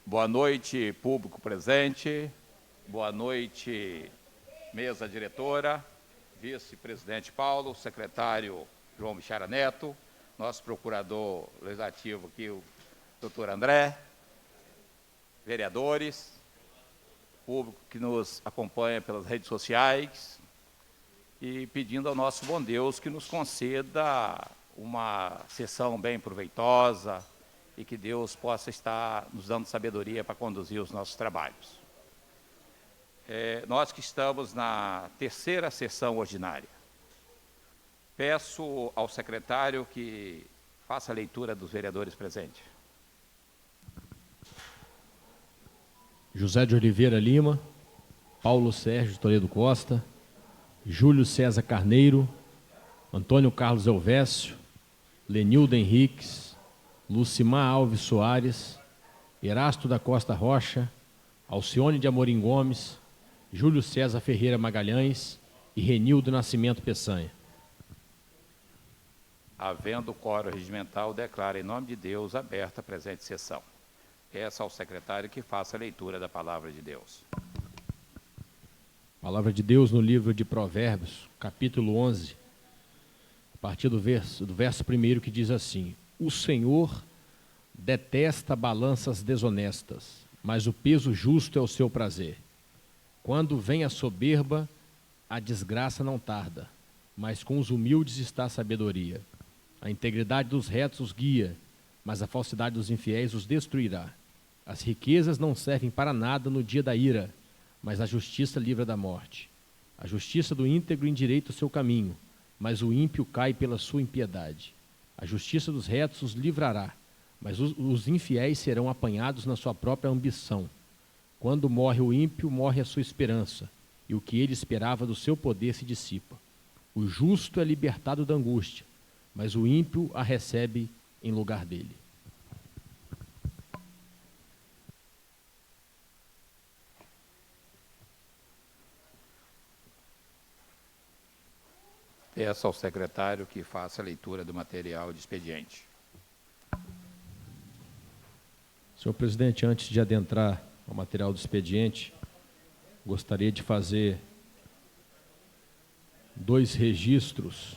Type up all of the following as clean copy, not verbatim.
Boa noite, público presente. Boa noite, mesa diretora, vice-presidente Paulo, secretário João Bichara Neto, nosso procurador legislativo aqui, o doutor André, vereadores, público que nos acompanha pelas redes sociais e pedindo ao nosso bom Deus que nos conceda uma sessão bem proveitosa e que Deus possa estar nos dando sabedoria para conduzir os nossos trabalhos. Nós que estamos na terceira sessão ordinária, peço ao secretário que faça a leitura dos vereadores presentes. José de Oliveira Lima, Paulo Sérgio Toledo Costa, Júlio César Carneiro, Antônio Carlos Elvésio, Lenildo Henriques, Lucimar Alves Soares, Erasto da Costa Rocha, Alcione de Amorim Gomes, Júlio César Ferreira Magalhães e Renildo Nascimento Peçanha. Havendo quórum regimental, declaro em nome de Deus aberta a presente sessão. Peço ao secretário que faça a leitura da palavra de Deus. Palavra de Deus no livro de Provérbios, capítulo 11, a partir do verso 1 que diz assim: O Senhor detesta balanças desonestas, mas o peso justo é o seu prazer. Quando vem a soberba, a desgraça não tarda, mas com os humildes está a sabedoria. A integridade dos retos os guia, mas a falsidade dos infiéis os destruirá. As riquezas não servem para nada no dia da ira, mas a justiça livra da morte. A justiça do íntegro endireita o seu caminho, mas o ímpio cai pela sua impiedade. A justiça dos retos os livrará, mas os infiéis serão apanhados na sua própria ambição. Quando morre o ímpio, morre a sua esperança, e o que ele esperava do seu poder se dissipa. O justo é libertado da angústia, mas o ímpio a recebe em lugar dele. Peço ao secretário que faça a leitura do material de expediente. Senhor presidente, antes de adentrar ao material do expediente, gostaria de fazer 2 registros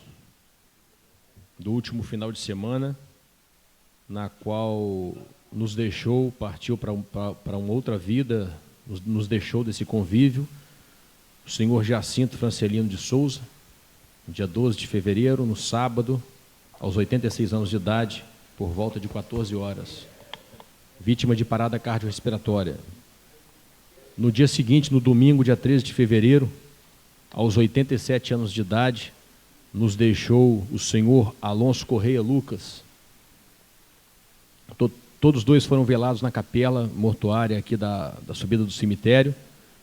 do último final de semana, na qual nos deixou, partiu para uma outra vida, nos deixou desse convívio, o senhor Jacinto Francelino de Souza, no dia 12 de fevereiro, no sábado, aos 86 anos de idade, por volta de 14 horas, vítima de parada cardiorrespiratória. No dia seguinte, no domingo, dia 13 de fevereiro, aos 87 anos de idade, nos deixou o senhor Alonso Correia Lucas. Todos 2 foram velados na capela mortuária aqui da subida do cemitério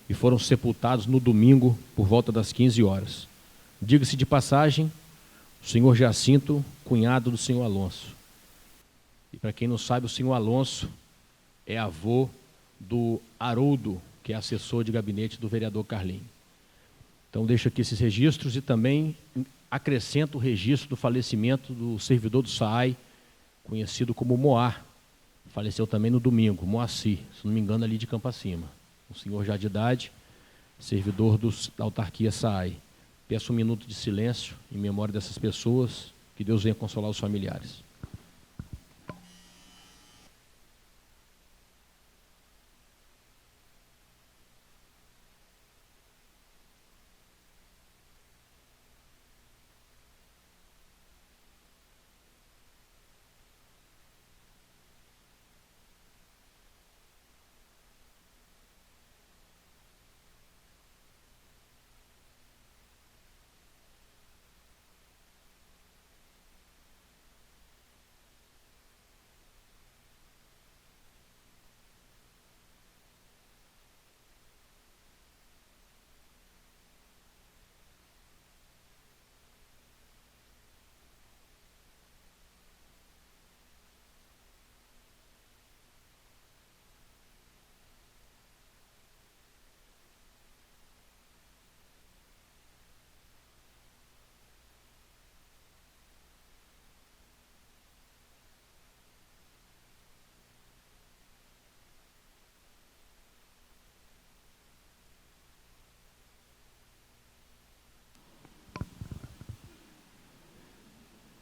e foram sepultados no domingo por volta das 15 horas. Diga-se de passagem, o senhor Jacinto, cunhado do senhor Alonso. E para quem não sabe, o senhor Alonso é avô do Haroldo, que é assessor de gabinete do vereador Carlinhos. Então deixo aqui esses registros e também acrescento o registro do falecimento do servidor do SAAI, conhecido como Moá. Faleceu também no domingo, Moacir, se não me engano, ali de Campo Acima. Um senhor já de idade, servidor da autarquia SAAI. Peço um minuto de silêncio em memória dessas pessoas, que Deus venha consolar os familiares.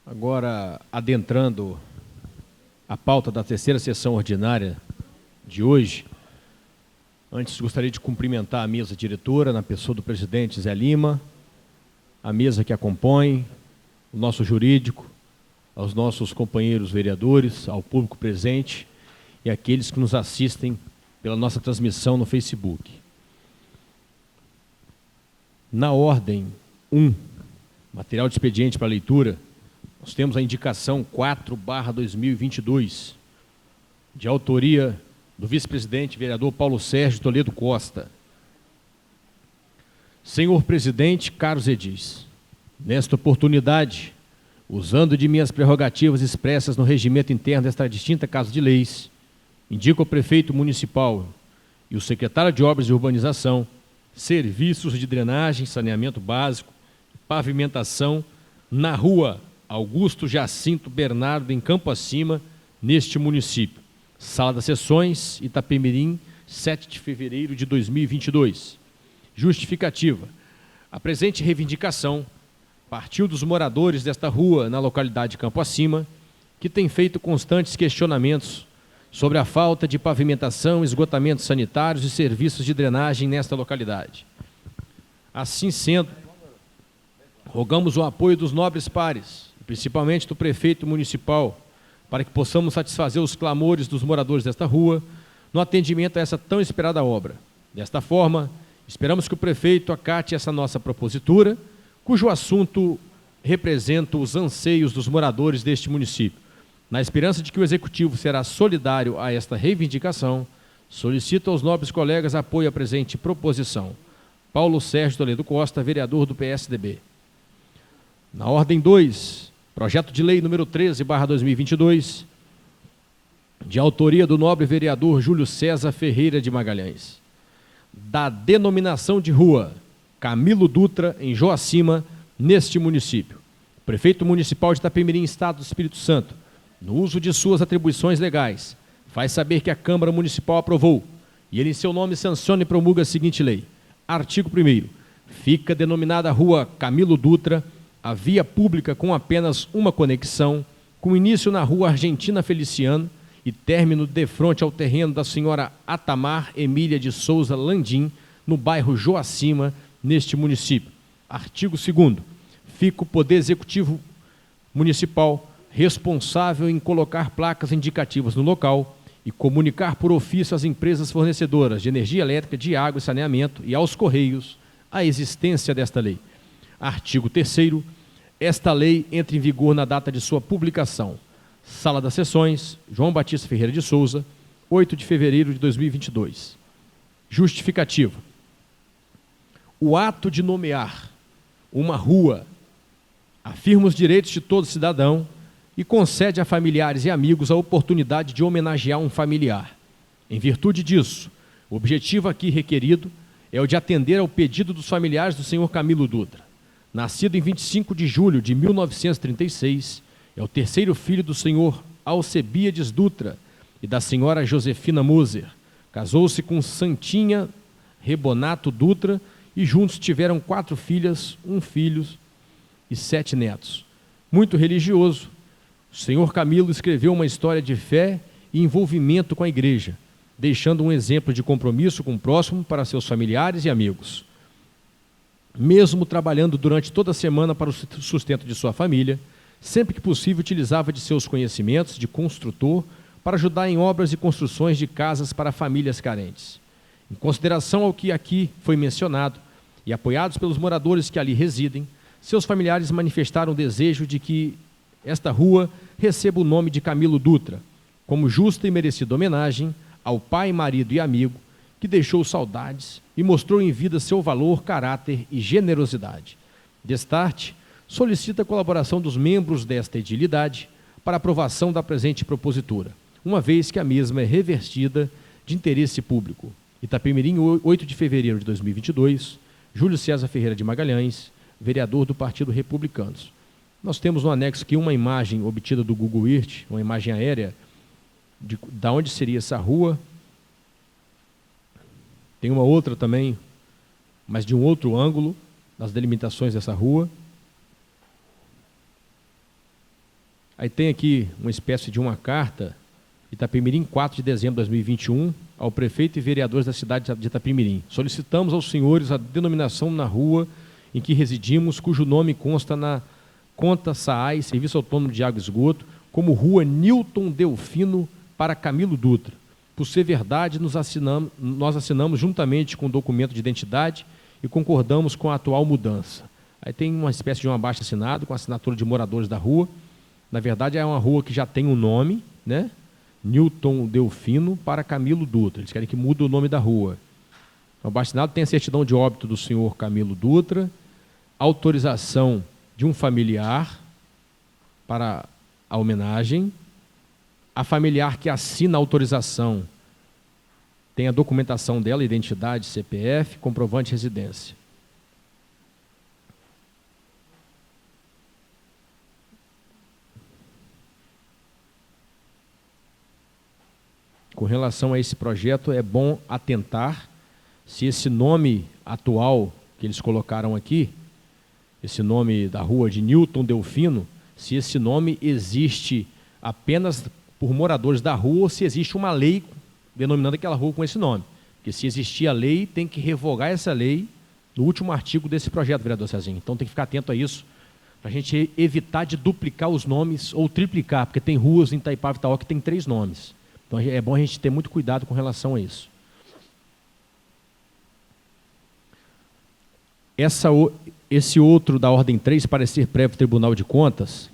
Agora, adentrando a pauta da terceira sessão ordinária de hoje, antes gostaria de cumprimentar a mesa diretora, na pessoa do presidente Zé Lima, a mesa que a compõe, o nosso jurídico, aos nossos companheiros vereadores, ao público presente e àqueles que nos assistem pela nossa transmissão no Facebook. Na ordem 1, material de expediente para leitura, nós temos a indicação 4/2022, de autoria do vice-presidente vereador Paulo Sérgio Toledo Costa. Senhor presidente, caros edis, nesta oportunidade, usando de minhas prerrogativas expressas no regimento interno desta distinta Casa de Leis, indico ao prefeito municipal e o secretário de Obras e Urbanização serviços de drenagem, saneamento básico, pavimentação na rua Augusto Jacinto Bernardo, em Campo Acima, neste município. Sala das Sessões, Itapemirim, 7 de fevereiro de 2022. Justificativa. A presente reivindicação partiu dos moradores desta rua, na localidade de Campo Acima, que têm feito constantes questionamentos sobre a falta de pavimentação, esgotamentos sanitários e serviços de drenagem nesta localidade. Assim sendo, rogamos o apoio dos nobres pares, principalmente do prefeito municipal, para que possamos satisfazer os clamores dos moradores desta rua no atendimento a essa tão esperada obra. Desta forma, esperamos que o prefeito acate essa nossa propositura, cujo assunto representa os anseios dos moradores deste município. Na esperança de que o Executivo será solidário a esta reivindicação, solicito aos nobres colegas apoio à presente proposição. Paulo Sérgio Toledo Costa, vereador do PSDB. Na ordem 2, projeto de lei número 13/2022, de autoria do nobre vereador Júlio César Ferreira de Magalhães, da denominação de rua Camilo Dutra, em Joacima, neste município. O prefeito municipal de Itapemirim, Estado do Espírito Santo, no uso de suas atribuições legais, faz saber que a Câmara Municipal aprovou, e ele em seu nome sanciona e promulga a seguinte lei. Artigo 1º. Fica denominada rua Camilo Dutra a via pública com apenas uma conexão, com início na rua Argentina Feliciano e término de frente ao terreno da senhora Atamar Emília de Souza Landim, no bairro Joacima, neste município. Artigo 2º. Fica o Poder Executivo Municipal responsável em colocar placas indicativas no local e comunicar por ofício às empresas fornecedoras de energia elétrica, de água e saneamento e aos Correios a existência desta lei. Artigo 3º. Esta lei entra em vigor na data de sua publicação. Sala das Sessões, João Batista Ferreira de Souza, 8 de fevereiro de 2022. Justificativa. O ato de nomear uma rua afirma os direitos de todo cidadão e concede a familiares e amigos a oportunidade de homenagear um familiar. Em virtude disso, o objetivo aqui requerido é o de atender ao pedido dos familiares do senhor Camilo Dutra. Nascido em 25 de julho de 1936, é o terceiro filho do senhor Alcebiades Dutra e da senhora Josefina Moser. Casou-se com Santinha Rebonato Dutra e juntos tiveram 4 filhas, 1 filho e 7 netos. Muito religioso, o senhor Camilo escreveu uma história de fé e envolvimento com a igreja, deixando um exemplo de compromisso com o próximo para seus familiares e amigos. Mesmo trabalhando durante toda a semana para o sustento de sua família, sempre que possível utilizava de seus conhecimentos de construtor para ajudar em obras e construções de casas para famílias carentes. Em consideração ao que aqui foi mencionado, e apoiados pelos moradores que ali residem, seus familiares manifestaram o desejo de que esta rua receba o nome de Camilo Dutra, como justa e merecida homenagem ao pai, marido e amigo que deixou saudades e mostrou em vida seu valor, caráter e generosidade. Destarte, solicita a colaboração dos membros desta edilidade para aprovação da presente propositura, uma vez que a mesma é revestida de interesse público. Itapemirim, 8 de fevereiro de 2022, Júlio César Ferreira de Magalhães, vereador do Partido Republicanos. Nós temos no anexo aqui uma imagem obtida do Google Earth, uma imagem aérea, de onde seria essa rua. Tem uma outra também, mas de um outro ângulo, das delimitações dessa rua. Aí tem aqui uma espécie de uma carta, Itapemirim, 4 de dezembro de 2021, ao prefeito e vereadores da cidade de Itapemirim. Solicitamos aos senhores a denominação na rua em que residimos, cujo nome consta na conta SAAI, Serviço Autônomo de Água e Esgoto, como Rua Newton Delfino para Camilo Dutra. Por ser verdade, nós assinamos juntamente com o documento de identidade e concordamos com a atual mudança. Aí tem uma espécie de um abaixo-assinado com a assinatura de moradores da rua. Na verdade, é uma rua que já tem um nome, né? Newton Delfino para Camilo Dutra. Eles querem que mude o nome da rua. O abaixo-assinado tem a certidão de óbito do senhor Camilo Dutra, autorização de um familiar para a homenagem. A familiar que assina a autorização tem a documentação dela, identidade, CPF, comprovante de residência. Com relação a esse projeto, é bom atentar se esse nome atual que eles colocaram aqui, esse nome da rua de Newton Delfino, se esse nome existe apenas por moradores da rua ou se existe uma lei denominando aquela rua com esse nome. Porque se existir a lei, tem que revogar essa lei no último artigo desse projeto, vereador Cezinho. Então tem que ficar atento a isso, para a gente evitar de duplicar os nomes ou triplicar, porque tem ruas em Itaipava e Itaó que tem 3 nomes. Então é bom a gente ter muito cuidado com relação a isso. Esse outro da ordem 3, parecer prévio Tribunal de Contas,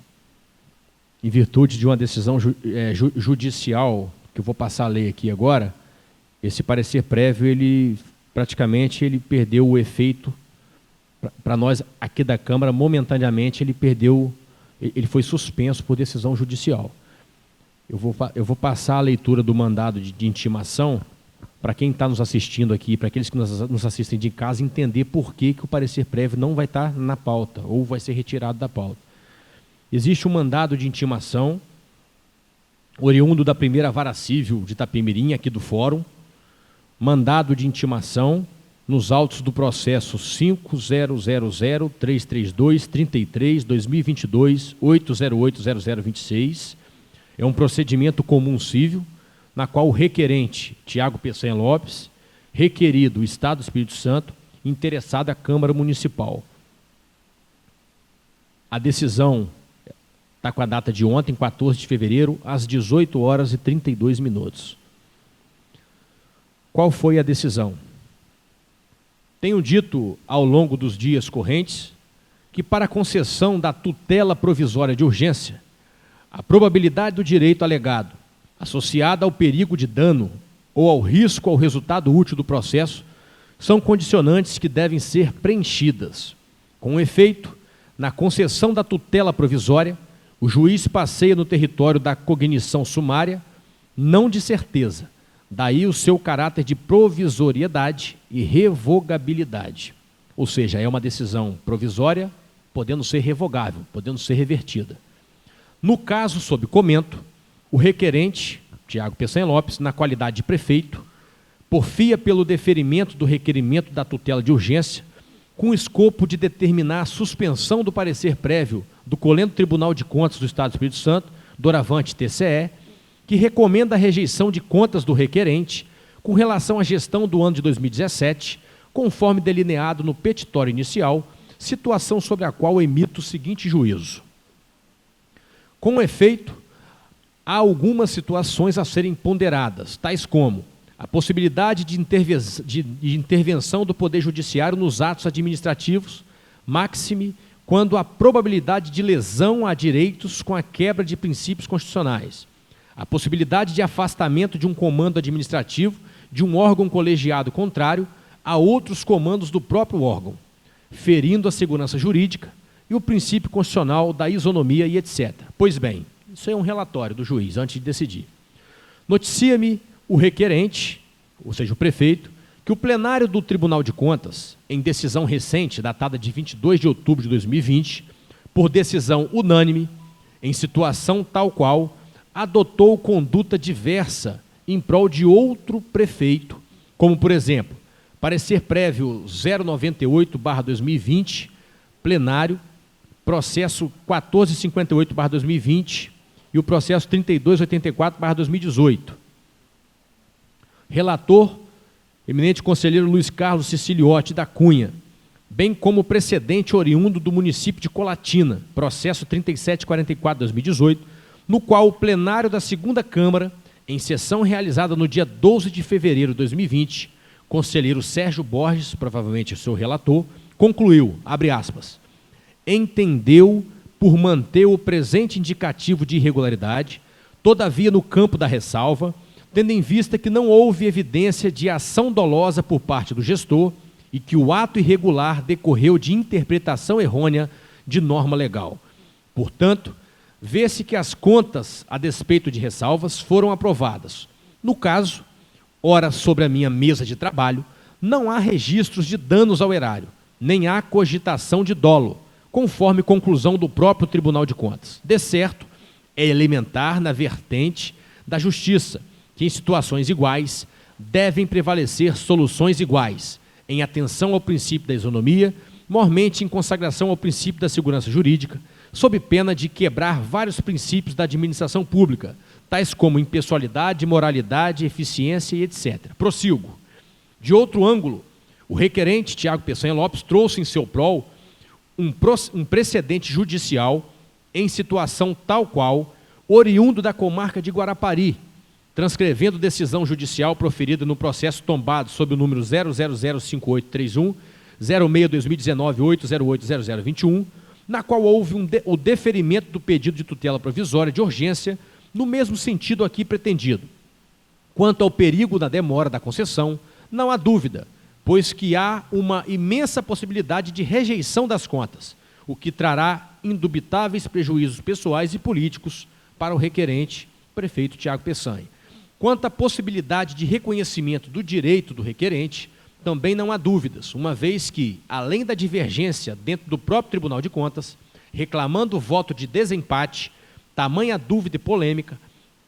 em virtude de uma decisão judicial, que eu vou passar a lei aqui agora, esse parecer prévio, ele praticamente perdeu o efeito, para nós aqui da Câmara, momentaneamente ele foi suspenso por decisão judicial. Eu vou passar a leitura do mandado de intimação para quem está nos assistindo aqui, para aqueles que nos assistem de casa, entender por que o parecer prévio não vai estar na pauta, ou vai ser retirado da pauta. Existe um mandado de intimação, oriundo da primeira vara civil de Itapemirim, aqui do Fórum, mandado de intimação nos autos do processo 5000-332-33-2022-8080026, é um procedimento comum civil, na qual o requerente, Tiago Peçanha Lopes, requerido o Estado do Espírito Santo, interessado a Câmara Municipal. A decisão está com a data de ontem, 14 de fevereiro, às 18h32. Qual foi a decisão? Tenho dito ao longo dos dias correntes que para a concessão da tutela provisória de urgência, a probabilidade do direito alegado, associada ao perigo de dano ou ao risco ao resultado útil do processo, são condicionantes que devem ser preenchidas. Com efeito, na concessão da tutela provisória, o juiz passeia no território da cognição sumária, não de certeza, daí o seu caráter de provisoriedade e revogabilidade. Ou seja, é uma decisão provisória, podendo ser revogável, podendo ser revertida. No caso sob comento, o requerente, Tiago Peçanha Lopes, na qualidade de prefeito, porfia pelo deferimento do requerimento da tutela de urgência, com o escopo de determinar a suspensão do parecer prévio do Colendo Tribunal de Contas do Estado do Espírito Santo, doravante TCE, que recomenda a rejeição de contas do requerente com relação à gestão do ano de 2017, conforme delineado no petitório inicial, situação sobre a qual emito o seguinte juízo. Com efeito, há algumas situações a serem ponderadas, tais como a possibilidade de intervenção do Poder Judiciário nos atos administrativos, máxime quando há probabilidade de lesão a direitos com a quebra de princípios constitucionais, a possibilidade de afastamento de um comando administrativo de um órgão colegiado contrário a outros comandos do próprio órgão, ferindo a segurança jurídica e o princípio constitucional da isonomia e etc. Pois bem, isso é um relatório do juiz antes de decidir. Noticia-me o requerente, ou seja, o prefeito, que o plenário do Tribunal de Contas, em decisão recente, datada de 22 de outubro de 2020, por decisão unânime, em situação tal qual, adotou conduta diversa em prol de outro prefeito, como, por exemplo, parecer prévio 098/2020, plenário, processo 1458/2020, e o processo 3284/2018. Relator, eminente conselheiro Luiz Carlos Siciliotti da Cunha, bem como o precedente oriundo do município de Colatina, processo 3744/2018, no qual o plenário da segunda Câmara, em sessão realizada no dia 12 de fevereiro de 2020, conselheiro Sérgio Borges, provavelmente o seu relator, concluiu, abre aspas, entendeu por manter o presente indicativo de irregularidade, todavia no campo da ressalva, tendo em vista que não houve evidência de ação dolosa por parte do gestor e que o ato irregular decorreu de interpretação errônea de norma legal. Portanto, vê-se que as contas, a despeito de ressalvas, foram aprovadas. No caso, ora sobre a minha mesa de trabalho, não há registros de danos ao erário, nem há cogitação de dolo, conforme conclusão do próprio Tribunal de Contas. De certo, é elementar na vertente da justiça, que em situações iguais devem prevalecer soluções iguais, em atenção ao princípio da isonomia, mormente em consagração ao princípio da segurança jurídica, sob pena de quebrar vários princípios da administração pública, tais como impessoalidade, moralidade, eficiência e etc. Prossigo. De outro ângulo, o requerente, Tiago Peçanha Lopes, trouxe em seu prol um precedente judicial em situação tal qual, oriundo da comarca de Guarapari, transcrevendo decisão judicial proferida no processo tombado sob o número 0005831, 06-2019-8080021, na qual houve o deferimento do pedido de tutela provisória de urgência, no mesmo sentido aqui pretendido. Quanto ao perigo da demora da concessão, não há dúvida, pois que há uma imensa possibilidade de rejeição das contas, o que trará indubitáveis prejuízos pessoais e políticos para o requerente, prefeito Tiago Peçanha. Quanto à possibilidade de reconhecimento do direito do requerente, também não há dúvidas, uma vez que, além da divergência dentro do próprio Tribunal de Contas, reclamando o voto de desempate, tamanha dúvida e polêmica,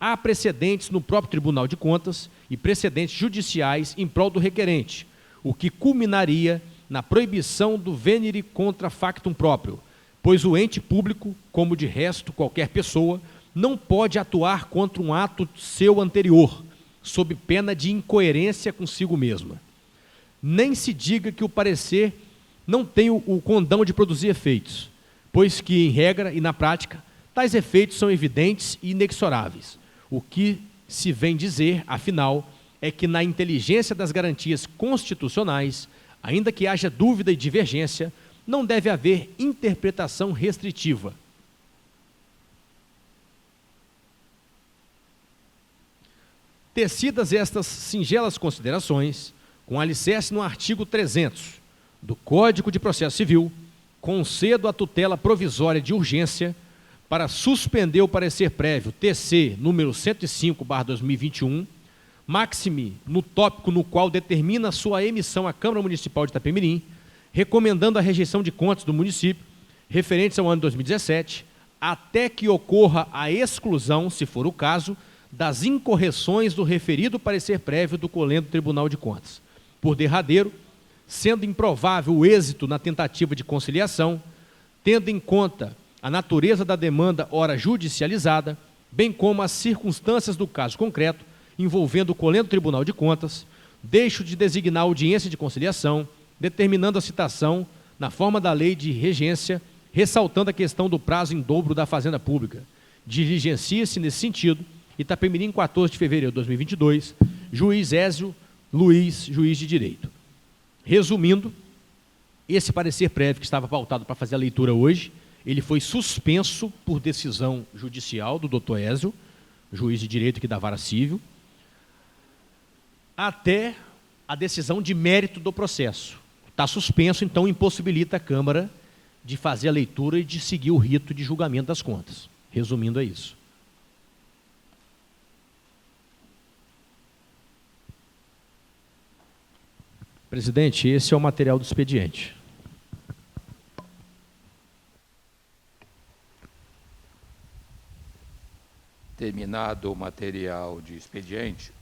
há precedentes no próprio Tribunal de Contas e precedentes judiciais em prol do requerente, o que culminaria na proibição do venire contra factum próprio, pois o ente público, como de resto qualquer pessoa, não pode atuar contra um ato seu anterior, sob pena de incoerência consigo mesma. Nem se diga que o parecer não tem o condão de produzir efeitos, pois que, em regra e na prática, tais efeitos são evidentes e inexoráveis. O que se vem dizer, afinal, é que na inteligência das garantias constitucionais, ainda que haja dúvida e divergência, não deve haver interpretação restritiva. Tecidas estas singelas considerações, com alicerce no artigo 300 do Código de Processo Civil, concedo a tutela provisória de urgência para suspender o parecer prévio TC número 105/2021, máxime no tópico no qual determina sua emissão à Câmara Municipal de Itapemirim, recomendando a rejeição de contas do município referentes ao ano 2017, até que ocorra a exclusão, se for o caso, das incorreções do referido parecer prévio do colendo Tribunal de Contas. Por derradeiro, sendo improvável o êxito na tentativa de conciliação, tendo em conta a natureza da demanda ora judicializada, bem como as circunstâncias do caso concreto, envolvendo o colendo Tribunal de Contas, deixo de designar audiência de conciliação, determinando a citação na forma da lei de regência, ressaltando a questão do prazo em dobro da Fazenda Pública. Diligencia-se nesse sentido, Itapemirim, 14 de fevereiro de 2022, juiz Ézio Luiz, juiz de direito. Resumindo, esse parecer prévio que estava pautado para fazer a leitura hoje, ele foi suspenso por decisão judicial do doutor Ézio, juiz de direito aqui da Vara Civil, até a decisão de mérito do processo. Está suspenso, então impossibilita a Câmara de fazer a leitura e de seguir o rito de julgamento das contas. Resumindo, é isso. Presidente, esse é o material do expediente. Terminado o material de expediente,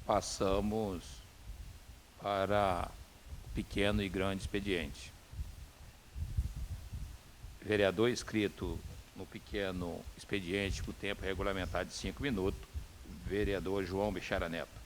passamos para pequeno e grande expediente. Vereador inscrito no pequeno expediente com tempo regulamentar de 5 minutos, vereador João Bichara Neto.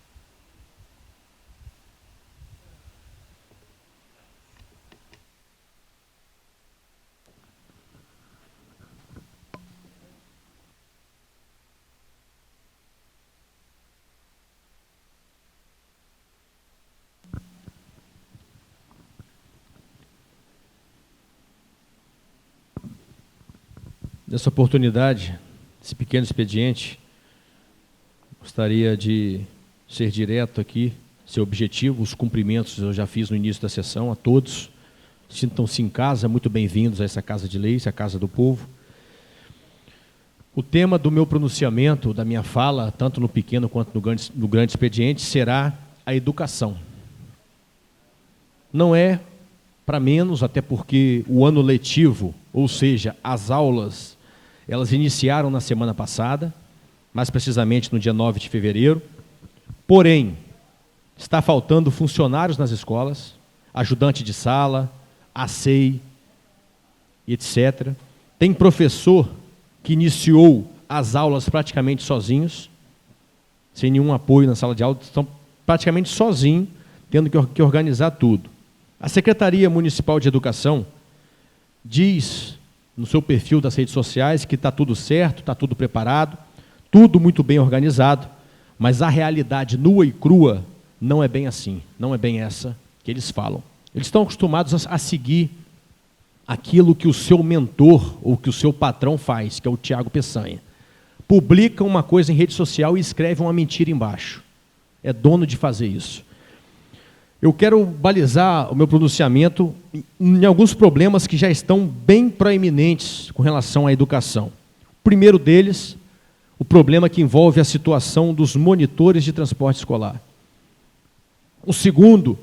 Nessa oportunidade, esse pequeno expediente, gostaria de ser direto aqui, ser objetivo, os cumprimentos eu já fiz no início da sessão a todos. Sintam-se em casa, muito bem-vindos a essa Casa de Leis, a Casa do Povo. O tema do meu pronunciamento, da minha fala, tanto no pequeno quanto no grande expediente, será a educação. Não é para menos, até porque o ano letivo, ou seja, as aulas, elas iniciaram na semana passada, mais precisamente no dia 9 de fevereiro. Porém, está faltando funcionários nas escolas, ajudante de sala, ACEI, etc. Tem professor que iniciou as aulas praticamente sozinhos, sem nenhum apoio na sala de aula, estão praticamente sozinhos, tendo que organizar tudo. A Secretaria Municipal de Educação diz no seu perfil das redes sociais que está tudo certo, está tudo preparado, tudo muito bem organizado, mas a realidade nua e crua não é bem assim, não é bem essa que eles falam. Eles estão acostumados a seguir aquilo que o seu mentor ou que o seu patrão faz, que é o Tiago Peçanha. Publica uma coisa em rede social e escreve uma mentira embaixo. É dono de fazer isso. Eu quero balizar o meu pronunciamento em alguns problemas que já estão bem proeminentes com relação à educação. O primeiro deles, o problema que envolve a situação dos monitores de transporte escolar. O segundo,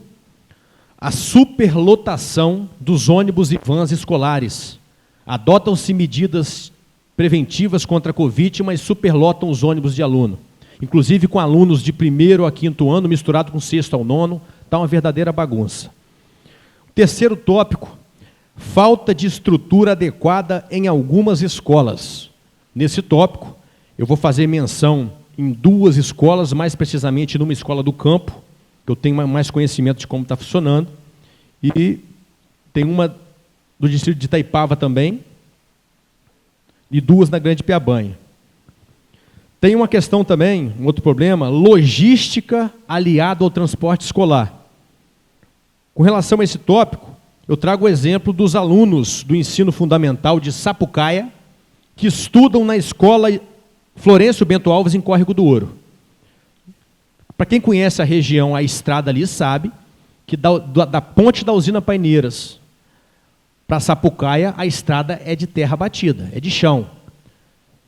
a superlotação dos ônibus e vans escolares. Adotam-se medidas preventivas contra a Covid, mas superlotam os ônibus de aluno. Inclusive com alunos de 1º a 5º ano, misturado com 6º ao 9º, está uma verdadeira bagunça. Terceiro tópico, falta de estrutura adequada em algumas escolas. Nesse tópico, eu vou fazer menção em 2 escolas, mais precisamente numa escola do campo, que eu tenho mais conhecimento de como está funcionando, e tem uma do distrito de Itaipava também, e 2 na Grande Piabanha. Tem uma questão também, um outro problema, logística aliada ao transporte escolar. Com relação a esse tópico, eu trago o exemplo dos alunos do ensino fundamental de Sapucaia, que estudam na escola Florencio Bento Alves, em Córrego do Ouro. Para quem conhece a região, a estrada ali, sabe que da ponte da usina Paineiras para Sapucaia, a estrada é de terra batida, é de chão.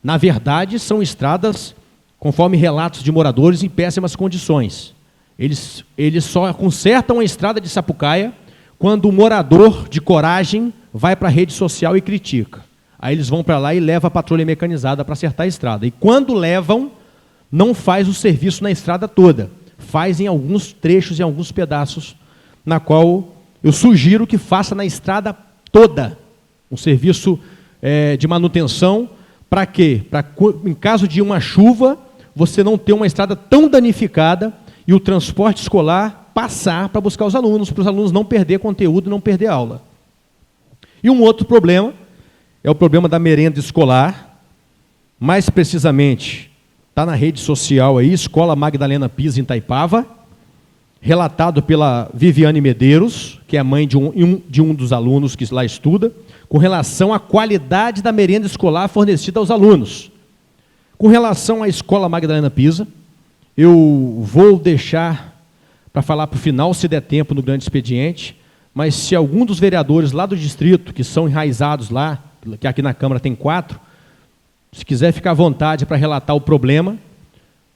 Na verdade, são estradas, conforme relatos de moradores, em péssimas condições. Eles só consertam a estrada de Sapucaia quando o morador de coragem vai para a rede social e critica. Aí eles vão para lá e levam a patrulha mecanizada para acertar a estrada. E quando levam, não faz o serviço na estrada toda. Faz em alguns trechos, em alguns pedaços, na qual eu sugiro que faça na estrada toda. Um serviço de manutenção. Para quê? Para, em caso de uma chuva, você não ter uma estrada tão danificada e o transporte escolar passar para buscar os alunos, para os alunos não perder conteúdo, não perder aula. E um outro problema é o problema da merenda escolar, mais precisamente, está na rede social aí, Escola Magdalena Pisa, em Itaipava, relatado pela Viviane Medeiros, que é a mãe de um dos alunos que lá estuda, com relação à qualidade da merenda escolar fornecida aos alunos. Com relação à Escola Magdalena Pisa, eu vou deixar para falar para o final, se der tempo, no grande expediente, mas se algum dos vereadores lá do distrito, que são enraizados lá, que aqui na Câmara tem 4, se quiser ficar à vontade para relatar o problema,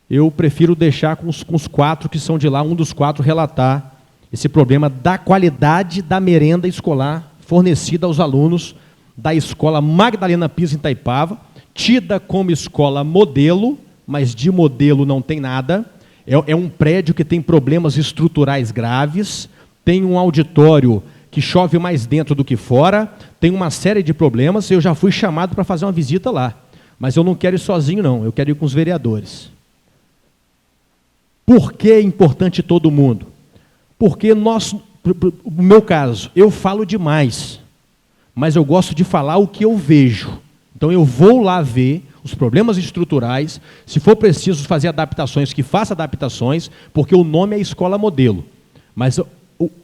eu prefiro deixar com os 4 que são de lá, um dos 4 relatar esse problema da qualidade da merenda escolar fornecida aos alunos da Escola Magdalena Pisa, em Itaipava, tida como escola modelo, mas de modelo não tem nada. É um prédio que tem problemas estruturais graves, tem um auditório que chove mais dentro do que fora, tem uma série de problemas, eu já fui chamado para fazer uma visita lá. Mas eu não quero ir sozinho, não, eu quero ir com os vereadores. Por que é importante todo mundo? Porque no meu caso, eu falo demais, mas eu gosto de falar o que eu vejo. Então eu vou lá ver os problemas estruturais, se for preciso fazer adaptações, que faça adaptações, porque o nome é Escola Modelo. Mas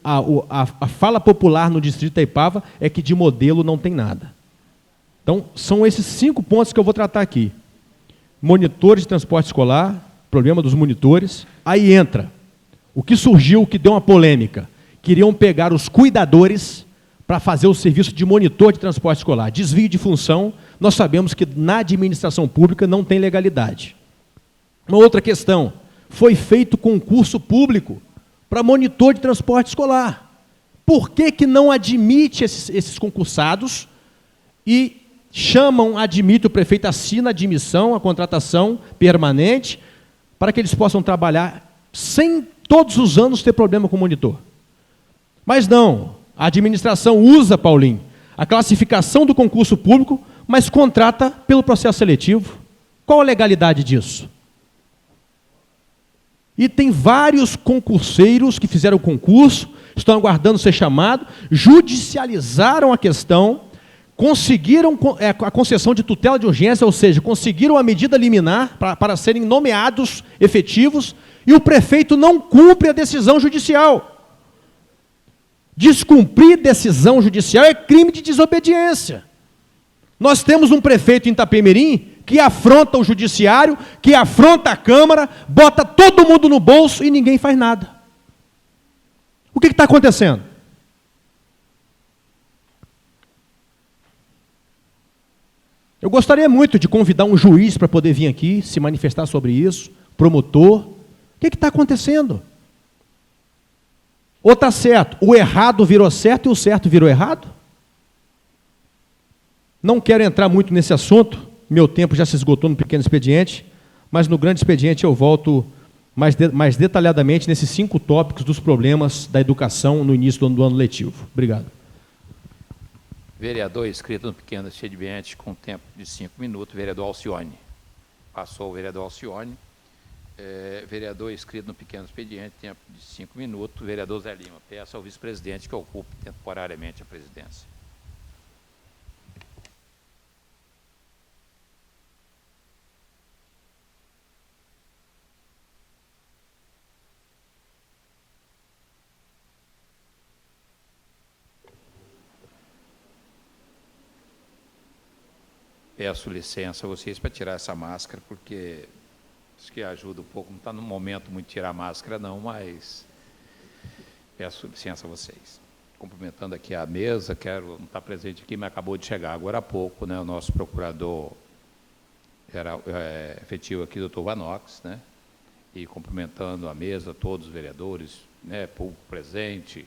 a fala popular no distrito de Itaipava é que de modelo não tem nada. Então, são esses 5 pontos que eu vou tratar aqui. Monitores de transporte escolar, problema dos monitores. Aí entra o que surgiu, que deu uma polêmica. Queriam pegar os cuidadores para fazer o serviço de monitor de transporte escolar. Desvio de função, nós sabemos que na administração pública não tem legalidade. Uma outra questão, foi feito concurso público para monitor de transporte escolar. Por que não admite esses concursados e admite, o prefeito assina a admissão, a contratação permanente, para que eles possam trabalhar sem todos os anos ter problema com o monitor? Mas não, a administração usa, Paulinho, a classificação do concurso público, mas contrata pelo processo seletivo. Qual a legalidade disso? E tem vários concurseiros que fizeram o concurso, estão aguardando ser chamados, judicializaram a questão, conseguiram a concessão de tutela de urgência, ou seja, conseguiram a medida liminar para serem nomeados efetivos, e o prefeito não cumpre a decisão judicial. Descumprir decisão judicial é crime de desobediência. Nós temos um prefeito em Itapemirim que afronta o judiciário, que afronta a Câmara, bota todo mundo no bolso e ninguém faz nada. O que está acontecendo? Eu gostaria muito de convidar um juiz para poder vir aqui se manifestar sobre isso, promotor. O que está acontecendo? Ou está certo, o errado virou certo e o certo virou errado? Não quero entrar muito nesse assunto, meu tempo já se esgotou no pequeno expediente, mas no grande expediente eu volto mais detalhadamente nesses 5 tópicos dos problemas da educação no início do ano letivo. Obrigado. Vereador inscrito no pequeno expediente com tempo de 5 minutos, vereador Alcione. Passou o vereador Alcione. Vereador inscrito no pequeno expediente, tempo de 5 minutos, vereador Zé Lima. Peço ao vice-presidente que ocupe temporariamente a presidência. Peço licença a vocês para tirar essa máscara, porque acho que ajuda um pouco. Não está no momento muito tirar a máscara, não, mas peço licença a vocês. Cumprimentando aqui a mesa, não estar presente aqui, mas acabou de chegar agora há pouco, né, o nosso procurador efetivo aqui, doutor Vanox, né, e cumprimentando a mesa, todos os vereadores, né, público presente,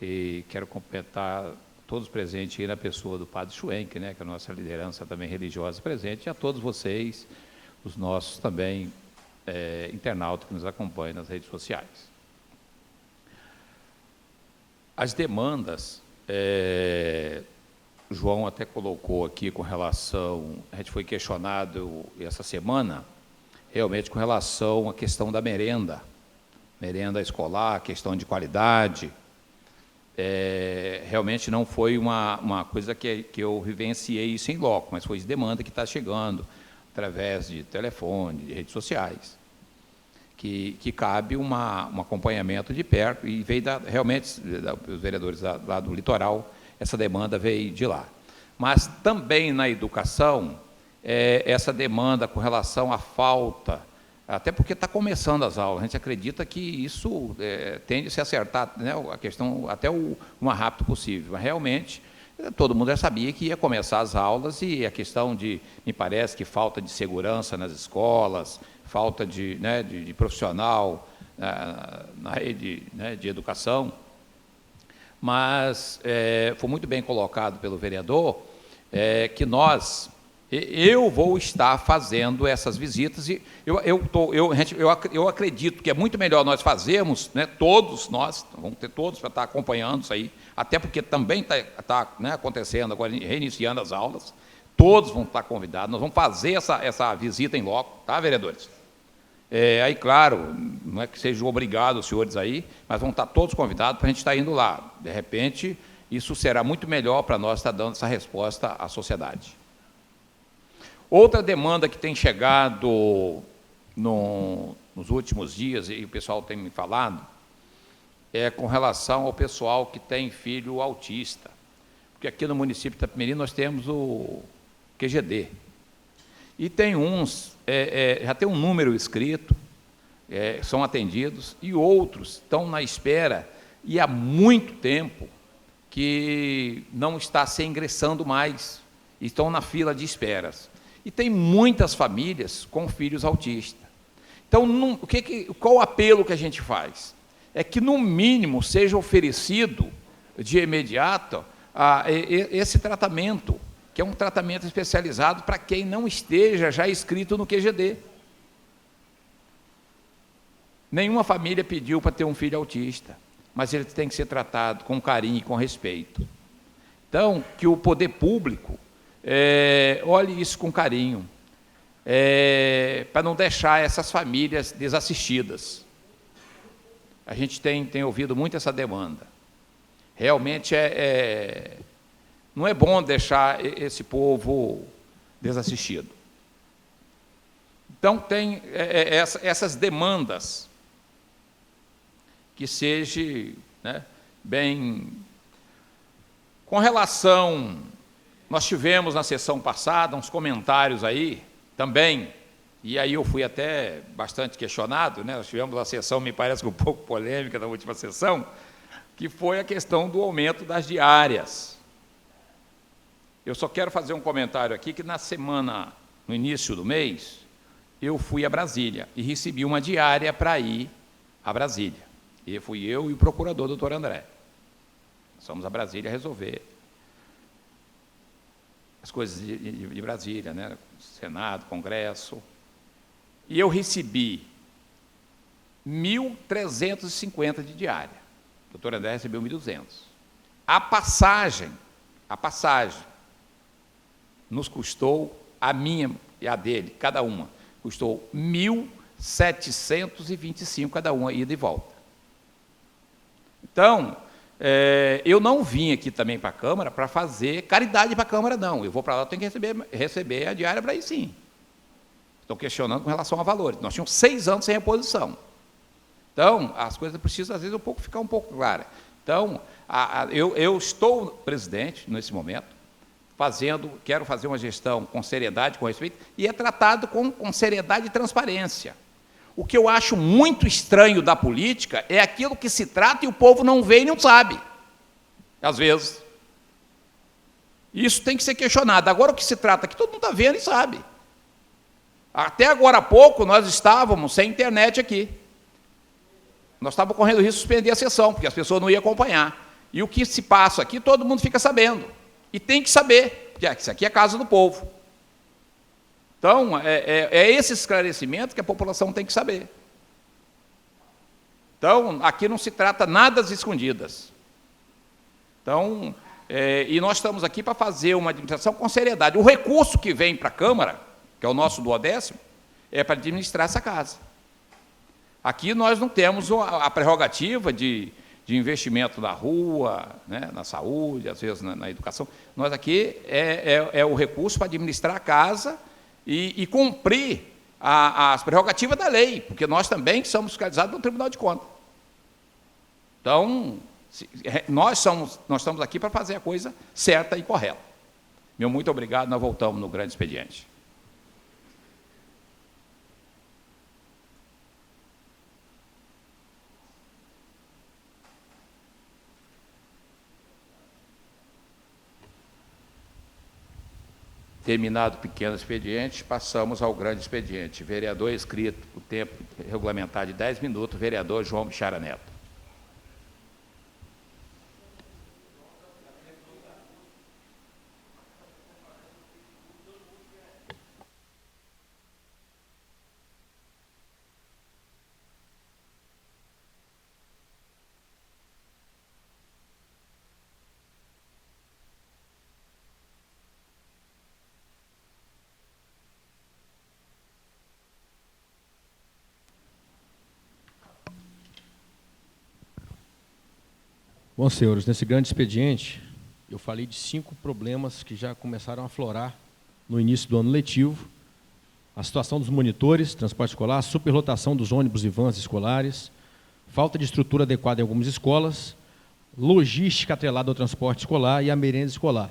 e quero cumprimentar todos presentes aí na pessoa do Padre Schwenk, né, que é a nossa liderança também religiosa presente, e a todos vocês, os nossos também internautas que nos acompanham nas redes sociais. As demandas, o João até colocou aqui com relação, a gente foi questionado essa semana, realmente com relação à questão da merenda escolar, questão de qualidade. Realmente não foi uma coisa que eu vivenciei isso em loco, mas foi demanda que está chegando através de telefone, de redes sociais, que cabe um acompanhamento de perto, e veio realmente, os vereadores lá do litoral, essa demanda veio de lá. Mas também na educação, essa demanda com relação à falta, até porque está começando as aulas, a gente acredita que isso tende a se acertar, né, a questão até o mais rápido possível, mas realmente todo mundo já sabia que ia começar as aulas, e a questão me parece que falta de segurança nas escolas, falta de profissional na rede, né, de educação, mas foi muito bem colocado pelo vereador que nós Eu vou estar fazendo essas visitas e eu acredito que é muito melhor nós fazermos, né, todos nós, vamos ter todos para estar acompanhando isso aí, até porque também está né, acontecendo agora, reiniciando as aulas, todos vão estar convidados, nós vamos fazer essa visita em loco, tá, vereadores? Aí, claro, não é que sejam obrigados os senhores aí, mas vão estar todos convidados para a gente estar indo lá. De repente, isso será muito melhor para nós estar dando essa resposta à sociedade. Outra demanda que tem chegado nos últimos dias, e o pessoal tem me falado, é com relação ao pessoal que tem filho autista. Porque aqui no município de Itapemirim nós temos o QGD. E tem uns, já tem um número escrito, são atendidos, e outros estão na espera, e há muito tempo que não está se ingressando mais, estão na fila de esperas. E tem muitas famílias com filhos autistas. Então, qual o apelo que a gente faz? É que, no mínimo, seja oferecido, de imediato, esse tratamento, que é um tratamento especializado para quem não esteja já inscrito no QGD. Nenhuma família pediu para ter um filho autista, mas ele tem que ser tratado com carinho e com respeito. Então, que o poder público olhe isso com carinho, para não deixar essas famílias desassistidas. A gente tem ouvido muito essa demanda. Realmente não é bom deixar esse povo desassistido. Então, tem essas demandas que seja, né, bem... Com relação... Nós tivemos na sessão passada uns comentários aí, também, e aí eu fui até bastante questionado, né? Nós tivemos uma sessão, me parece que um pouco polêmica na última sessão, que foi a questão do aumento das diárias. Eu só quero fazer um comentário aqui, que na semana, no início do mês, eu fui a Brasília e recebi uma diária para ir a Brasília. E fui eu e o procurador, doutor André. Fomos a Brasília resolver as coisas de Brasília, né? Senado, Congresso. E eu recebi 1.350 de diária. O doutor André recebeu 1.200. A passagem nos custou, a minha e a dele, cada uma, custou 1.725 cada uma, ida e volta. Então, eu não vim aqui também para a Câmara para fazer caridade para a Câmara, não. Eu vou para lá, eu tenho que receber a diária para ir, sim. Estou questionando com relação a valores. Nós tínhamos 6 anos sem reposição. Então, as coisas precisam, às vezes, ficar um pouco claras. Então, eu estou presidente, nesse momento, quero fazer uma gestão com seriedade, com respeito, e é tratado com seriedade e transparência. O que eu acho muito estranho da política é aquilo que se trata e o povo não vê e não sabe, às vezes. Isso tem que ser questionado. Agora, o que se trata aqui, todo mundo está vendo e sabe. Até agora há pouco, nós estávamos sem internet aqui. Nós estávamos correndo o risco de suspender a sessão, porque as pessoas não iam acompanhar. E o que se passa aqui, todo mundo fica sabendo. E tem que saber, porque isso aqui é a casa do povo. Então, é esse esclarecimento que a população tem que saber. Então, aqui não se trata nada às escondidas. Então, e nós estamos aqui para fazer uma administração com seriedade. O recurso que vem para a Câmara, que é o nosso 12º, é para administrar essa casa. Aqui nós não temos a prerrogativa de investimento na rua, né, na saúde, às vezes na educação. Nós aqui é o recurso para administrar a casa e cumprir as prerrogativas da lei, porque nós também somos fiscalizados no Tribunal de Contas. Então, nós estamos aqui para fazer a coisa certa e correta. Meu muito obrigado, nós voltamos no grande expediente. Terminado o pequeno expediente, passamos ao grande expediente. Vereador inscrito, o tempo regulamentar de 10 minutos, vereador João Bichara Neto. Bom, senhores, nesse grande expediente, eu falei de 5 problemas que já começaram a aflorar no início do ano letivo: a situação dos monitores, transporte escolar, superlotação dos ônibus e vans escolares, falta de estrutura adequada em algumas escolas, logística atrelada ao transporte escolar e a merenda escolar.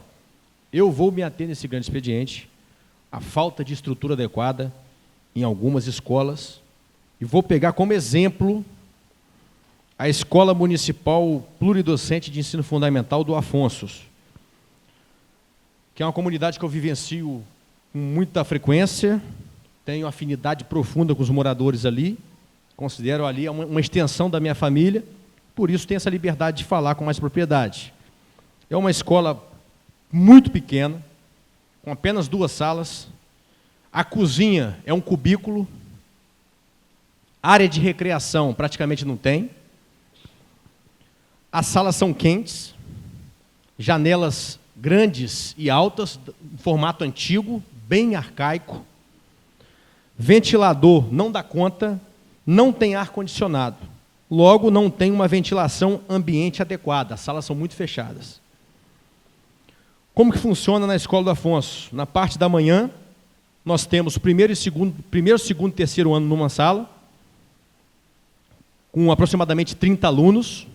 Eu vou me ater nesse grande expediente à falta de estrutura adequada em algumas escolas e vou pegar como exemplo a Escola Municipal Pluridocente de Ensino Fundamental do Afonsos, que é uma comunidade que eu vivencio com muita frequência, tenho afinidade profunda com os moradores ali, considero ali uma extensão da minha família, por isso tenho essa liberdade de falar com mais propriedade. É uma escola muito pequena, com apenas 2 salas, a cozinha é um cubículo, área de recreação praticamente não tem, as salas são quentes, janelas grandes e altas, formato antigo, bem arcaico, ventilador não dá conta, não tem ar-condicionado, logo não tem uma ventilação ambiente adequada, as salas são muito fechadas. Como que funciona na Escola do Afonso? Na parte da manhã, nós temos primeiro, segundo e terceiro ano numa sala, com aproximadamente 30 alunos,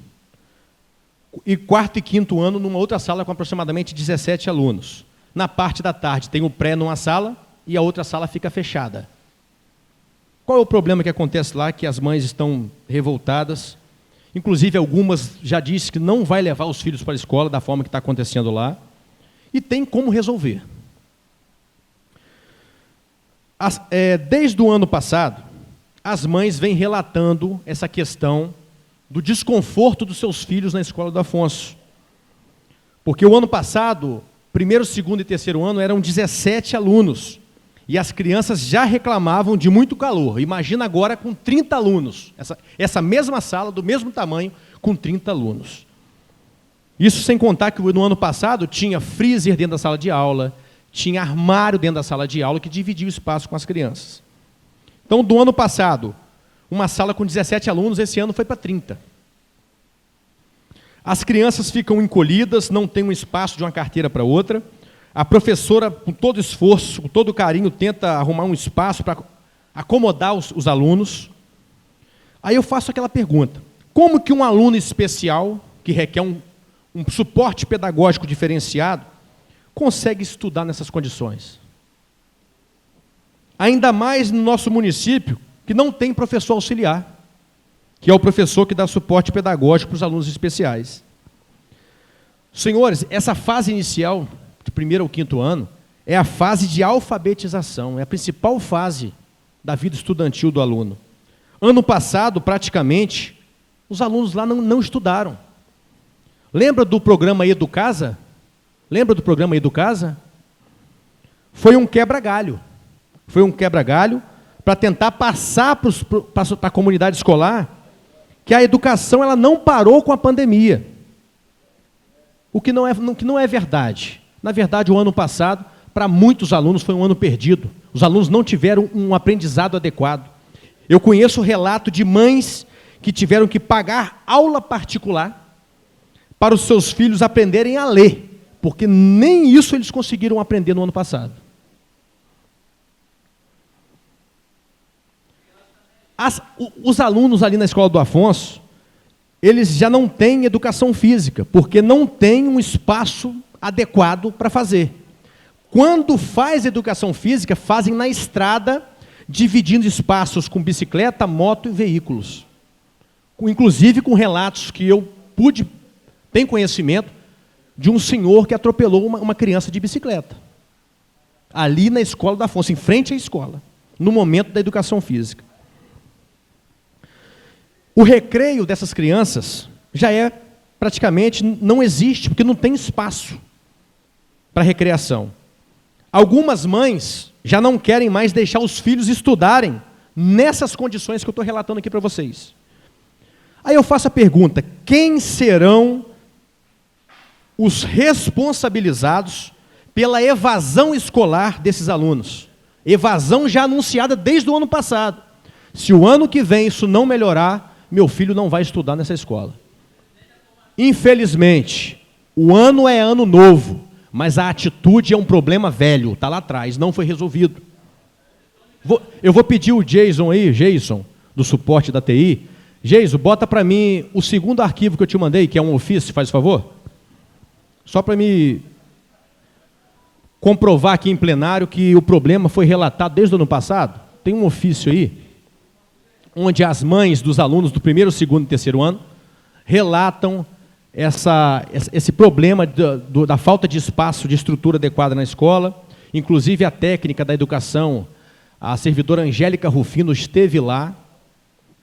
e 4º e 5º ano numa outra sala com aproximadamente 17 alunos. Na parte da tarde tem o pré numa sala e a outra sala fica fechada. Qual é o problema que acontece lá, que as mães estão revoltadas? Inclusive algumas já disse que não vai levar os filhos para a escola da forma que está acontecendo lá. E tem como resolver. Desde o ano passado, as mães vêm relatando essa questão do desconforto dos seus filhos na Escola do Afonso. Porque o ano passado, 1º, 2º e 3º ano eram 17 alunos. E as crianças já reclamavam de muito calor. Imagina agora com 30 alunos. Essa mesma sala, do mesmo tamanho, com 30 alunos. Isso sem contar que no ano passado tinha freezer dentro da sala de aula, tinha armário dentro da sala de aula que dividia o espaço com as crianças. Então, do ano passado, uma sala com 17 alunos, esse ano foi para 30. As crianças ficam encolhidas, não tem um espaço de uma carteira para outra. A professora, com todo esforço, com todo carinho, tenta arrumar um espaço para acomodar os alunos. Aí eu faço aquela pergunta: como que um aluno especial, que requer um suporte pedagógico diferenciado, consegue estudar nessas condições? Ainda mais no nosso município, que não tem professor auxiliar, que é o professor que dá suporte pedagógico para os alunos especiais. Senhores, essa fase inicial, de 1º ao 5º ano, é a fase de alfabetização, é a principal fase da vida estudantil do aluno. Ano passado, praticamente, os alunos lá não estudaram. Lembra do programa Educasa? Lembra do programa Educasa? Foi um quebra-galho. Foi um quebra-galho para tentar passar para a comunidade escolar que a educação ela não parou com a pandemia. O que não é verdade. Na verdade, o ano passado, para muitos alunos, foi um ano perdido. Os alunos não tiveram um aprendizado adequado. Eu conheço relato de mães que tiveram que pagar aula particular para os seus filhos aprenderem a ler, porque nem isso eles conseguiram aprender no ano passado. Os alunos ali na Escola do Afonso, eles já não têm educação física, porque não tem um espaço adequado para fazer. Quando faz educação física, fazem na estrada, dividindo espaços com bicicleta, moto e veículos. Inclusive com relatos que eu tenho conhecimento de um senhor que atropelou uma criança de bicicleta. Ali na Escola do Afonso, em frente à escola, no momento da educação física. O recreio dessas crianças já praticamente não existe, porque não tem espaço para recreação. Algumas mães já não querem mais deixar os filhos estudarem nessas condições que eu estou relatando aqui para vocês. Aí eu faço a pergunta: quem serão os responsabilizados pela evasão escolar desses alunos? Evasão já anunciada desde o ano passado. Se o ano que vem isso não melhorar, meu filho não vai estudar nessa escola. Infelizmente, o ano é ano novo, mas a atitude é um problema velho, está lá atrás, não foi resolvido. Eu vou pedir o Jason, do suporte da TI. Jason, bota para mim o segundo arquivo que eu te mandei, que é um ofício, faz favor. Só para me comprovar aqui em plenário que o problema foi relatado desde o ano passado. Tem um ofício aí, onde as mães dos alunos do primeiro, segundo e terceiro ano relatam esse problema da falta de espaço, de estrutura adequada na escola. Inclusive a técnica da educação, a servidora Angélica Rufino, esteve lá,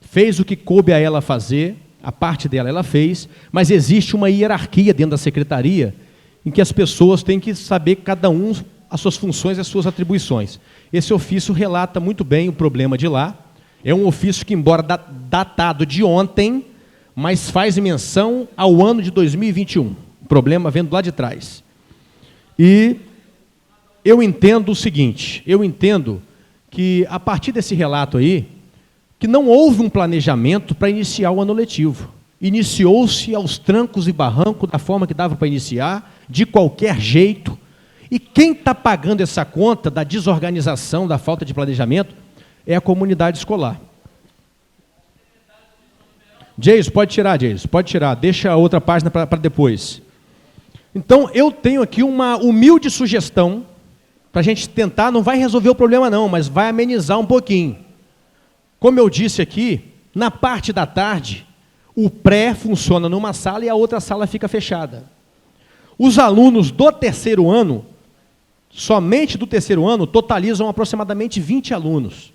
fez o que coube a ela fazer, a parte dela ela fez, mas existe uma hierarquia dentro da secretaria em que as pessoas têm que saber, cada um, as suas funções e as suas atribuições. Esse ofício relata muito bem o problema de lá. É um ofício que, embora datado de ontem, mas faz menção ao ano de 2021. O problema vendo lá de trás. E eu entendo o seguinte, eu entendo que, a partir desse relato aí, que não houve um planejamento para iniciar o ano letivo. Iniciou-se aos trancos e barrancos, da forma que dava para iniciar, de qualquer jeito. E quem está pagando essa conta da desorganização, da falta de planejamento, é a comunidade escolar. Jason, pode tirar, deixa a outra página para depois. Então, eu tenho aqui uma humilde sugestão, para a gente tentar, não vai resolver o problema não, mas vai amenizar um pouquinho. Como eu disse aqui, na parte da tarde, o pré funciona numa sala e a outra sala fica fechada. Os alunos do terceiro ano, somente do terceiro ano, totalizam aproximadamente 20 alunos.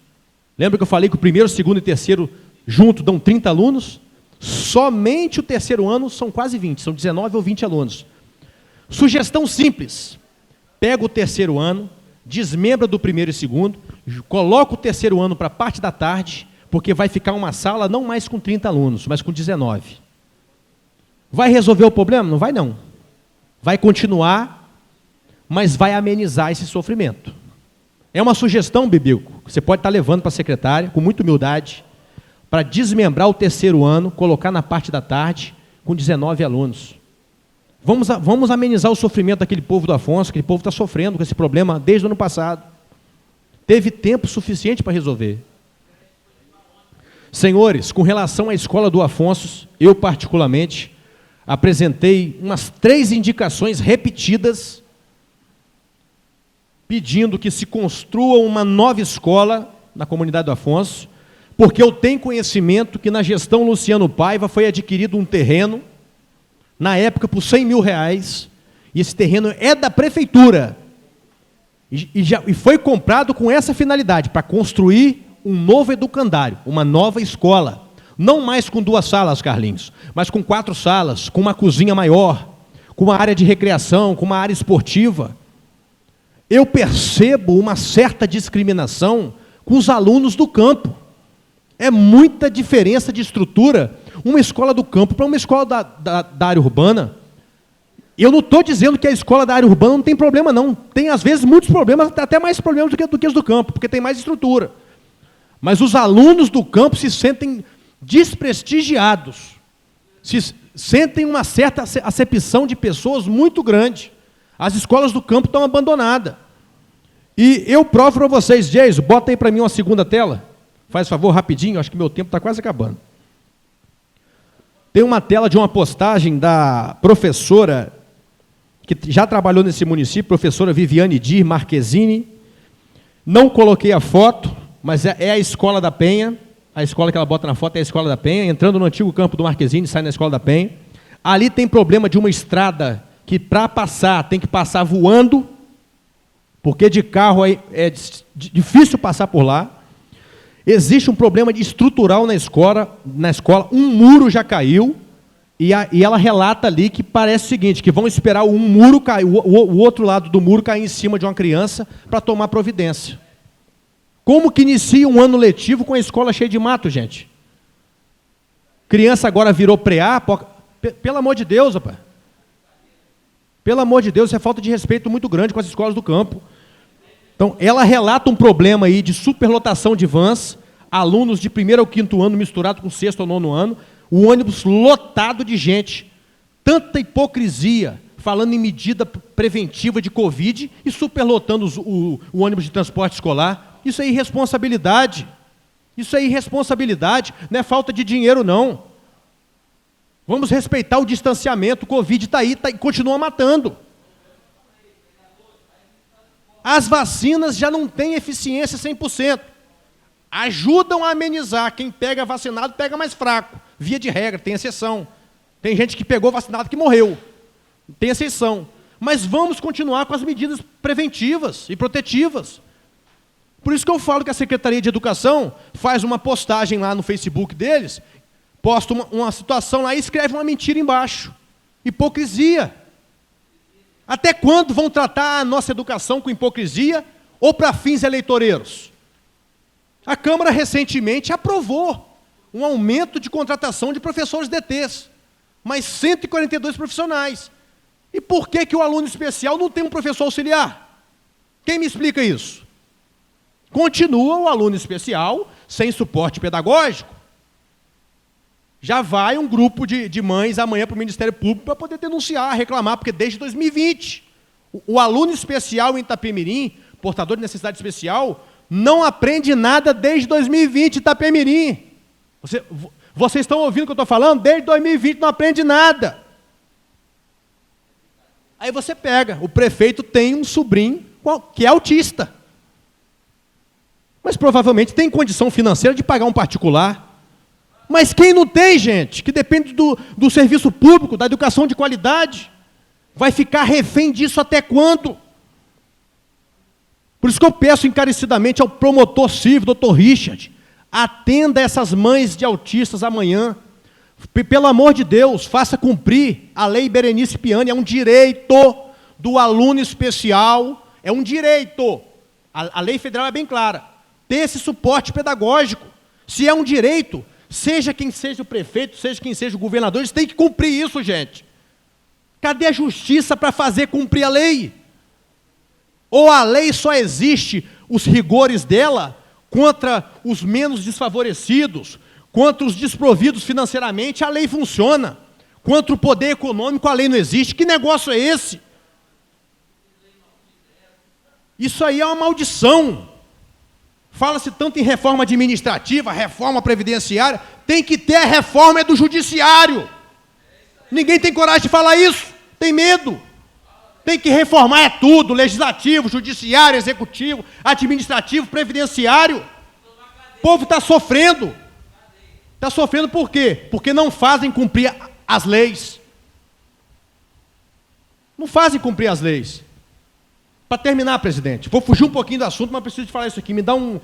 Lembra que eu falei que o primeiro, segundo e terceiro junto dão 30 alunos? Somente o terceiro ano são quase 20, são 19 ou 20 alunos. Sugestão simples: pega o terceiro ano, desmembra do primeiro e segundo, coloca o terceiro ano para a parte da tarde, porque vai ficar uma sala não mais com 30 alunos, mas com 19. Vai resolver o problema? Não vai não. Vai continuar, mas vai amenizar esse sofrimento. É uma sugestão, Bibico, que você pode estar levando para a secretária, com muita humildade, para desmembrar o terceiro ano, colocar na parte da tarde, com 19 alunos. Vamos amenizar o sofrimento daquele povo do Afonso, aquele povo está sofrendo com esse problema desde o ano passado. Teve tempo suficiente para resolver. Senhores, com relação à escola do Afonso, eu particularmente apresentei umas 3 indicações repetidas, pedindo que se construa uma nova escola na comunidade do Afonso, porque eu tenho conhecimento que na gestão Luciano Paiva foi adquirido um terreno, na época por R$100 mil, e esse terreno é da prefeitura, e foi comprado com essa finalidade, para construir um novo educandário, uma nova escola, não mais com 2 salas, Carlinhos, mas com 4 salas, com uma cozinha maior, com uma área de recreação, com uma área esportiva. Eu percebo uma certa discriminação com os alunos do campo. É muita diferença de estrutura, uma escola do campo para uma escola da área urbana. Eu não estou dizendo que a escola da área urbana não tem problema, não. Tem, às vezes, muitos problemas, até mais problemas do que os do campo, porque tem mais estrutura. Mas os alunos do campo se sentem desprestigiados, se sentem uma certa acepção de pessoas muito grande. As escolas do campo estão abandonadas. E eu provo para vocês, Jason, bota aí para mim uma segunda tela. Faz favor, rapidinho, acho que meu tempo está quase acabando. Tem uma tela de uma postagem da professora, que já trabalhou nesse município, professora Viviane Dir Marquezine. Não coloquei a foto, mas é a Escola da Penha. A escola que ela bota na foto é a Escola da Penha. Entrando no antigo campo do Marquezine, sai na Escola da Penha. Ali tem problema de uma estrada que, para passar, tem que passar voando, porque de carro é difícil passar por lá. Existe um problema estrutural na escola, um muro já caiu, e ela relata ali que parece o seguinte, que vão esperar um muro cair, o outro lado do muro cair em cima de uma criança para tomar providência. Como que inicia um ano letivo com a escola cheia de mato, gente? Criança agora virou pré-A, pelo amor de Deus, rapaz. Pelo amor de Deus, isso é falta de respeito muito grande com as escolas do campo. Então, ela relata um problema aí de superlotação de vans, alunos de 1º ao 5º ano misturado com 6º ou 9º ano, o ônibus lotado de gente Tanta hipocrisia, falando em medida preventiva de Covid e superlotando o ônibus de transporte escolar. Isso é irresponsabilidade. Isso é irresponsabilidade, não é falta de dinheiro, não. Vamos respeitar o distanciamento. O Covid está aí, e continua matando. As vacinas já não têm eficiência 100%. Ajudam a amenizar. Quem pega vacinado pega mais fraco. Via de regra, tem exceção. Tem gente que pegou vacinado que morreu. Tem exceção. Mas vamos continuar com as medidas preventivas e protetivas. Por isso que eu falo que a Secretaria de Educação faz uma postagem lá no Facebook deles, posta uma situação lá e escreve uma mentira embaixo. Hipocrisia. Até quando vão tratar a nossa educação com hipocrisia ou para fins eleitoreiros? A Câmara recentemente aprovou um aumento de contratação de professores DTs, mais 142 profissionais. E por que o aluno especial não tem um professor auxiliar? Quem me explica isso? Continua o aluno especial sem suporte pedagógico. Já vai um grupo de mães amanhã para o Ministério Público para poder denunciar, reclamar, porque desde 2020, o aluno especial em Itapemirim, portador de necessidade especial, não aprende nada desde 2020 em Itapemirim. Vocês estão ouvindo o que eu estou falando? Desde 2020 não aprende nada. Aí você pega, o prefeito tem um sobrinho que é autista, mas provavelmente tem condição financeira de pagar um particular. Mas quem não tem, gente, que depende do serviço público, da educação de qualidade, vai ficar refém disso até quando? Por isso que eu peço encarecidamente ao promotor civil, doutor Richard, atenda essas mães de autistas amanhã. Pelo amor de Deus, faça cumprir a lei Berenice Piani, é um direito do aluno especial, é um direito. A lei federal é bem clara, ter esse suporte pedagógico. Se é um direito, seja quem seja o prefeito, seja quem seja o governador, eles têm que cumprir isso, gente. Cadê a justiça para fazer cumprir a lei? Ou a lei só existe, os rigores dela, contra os menos desfavorecidos, contra os desprovidos financeiramente, a lei funciona. Contra o poder econômico, a lei não existe. Que negócio é esse? Isso aí é uma maldição. Fala-se tanto em reforma administrativa, reforma previdenciária, tem que ter a reforma do judiciário. Ninguém tem coragem de falar isso, tem medo. Tem que reformar tudo, legislativo, judiciário, executivo, administrativo, previdenciário. O povo está sofrendo. Está sofrendo por quê? Porque não fazem cumprir as leis. Não fazem cumprir as leis. Para terminar, presidente, vou fugir um pouquinho do assunto, mas preciso de falar isso aqui. Me dá um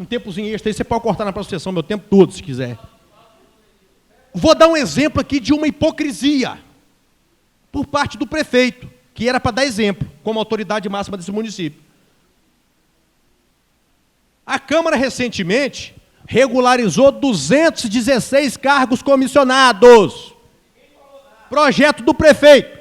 tempozinho extra aí, você pode cortar na próxima sessão, meu tempo todo, se quiser. Vou dar um exemplo aqui de uma hipocrisia por parte do prefeito, que era para dar exemplo, como autoridade máxima desse município. A Câmara, recentemente, regularizou 216 cargos comissionados. Projeto do prefeito.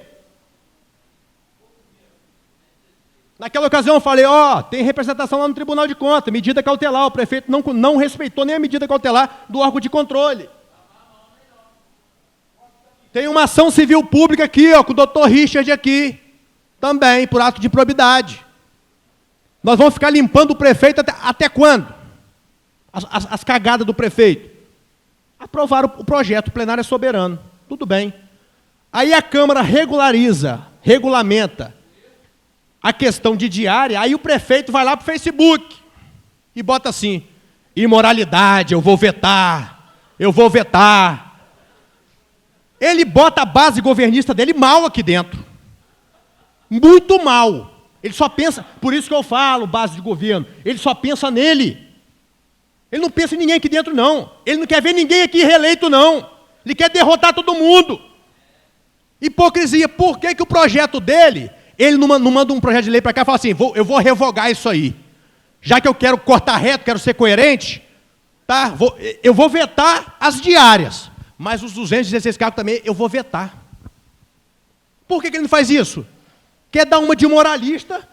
Naquela ocasião eu falei, tem representação lá no Tribunal de Contas, medida cautelar, o prefeito não respeitou nem a medida cautelar do órgão de controle. Tem uma ação civil pública aqui, com o doutor Richard aqui, também, por ato de improbidade. Nós vamos ficar limpando o prefeito até quando? As cagadas do prefeito. Aprovaram o projeto, o plenário é soberano, tudo bem. Aí a Câmara regulamenta a questão de diária, aí o prefeito vai lá para o Facebook e bota assim, imoralidade, eu vou vetar. Ele bota a base governista dele mal aqui dentro. Muito mal. Ele só pensa, por isso que eu falo, base de governo, ele só pensa nele. Ele não pensa em ninguém aqui dentro, não. Ele não quer ver ninguém aqui reeleito, não. Ele quer derrotar todo mundo. Hipocrisia. Por que o projeto dele, ele não manda um projeto de lei para cá e fala assim, eu vou revogar isso aí. Já que eu quero cortar reto, quero ser coerente, tá? Eu vou vetar as diárias. Mas os 216 cargos também eu vou vetar. Por que ele não faz isso? Quer dar uma de moralista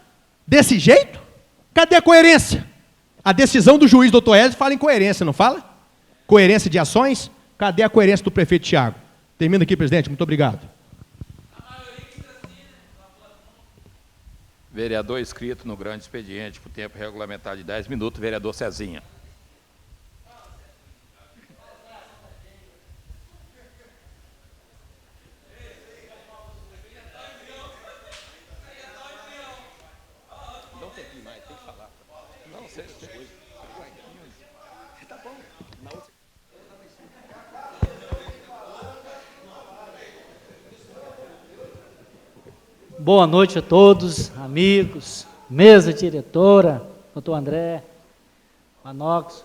desse jeito? Cadê a coerência? A decisão do juiz doutor Ezio fala em coerência, não fala? Coerência de ações? Cadê a coerência do prefeito Thiago? Termino aqui, presidente. Muito obrigado. Vereador inscrito no grande expediente, por tempo regulamentar de 10 minutos, vereador Cezinha. Boa noite a todos, amigos, mesa diretora, doutor André, Manox.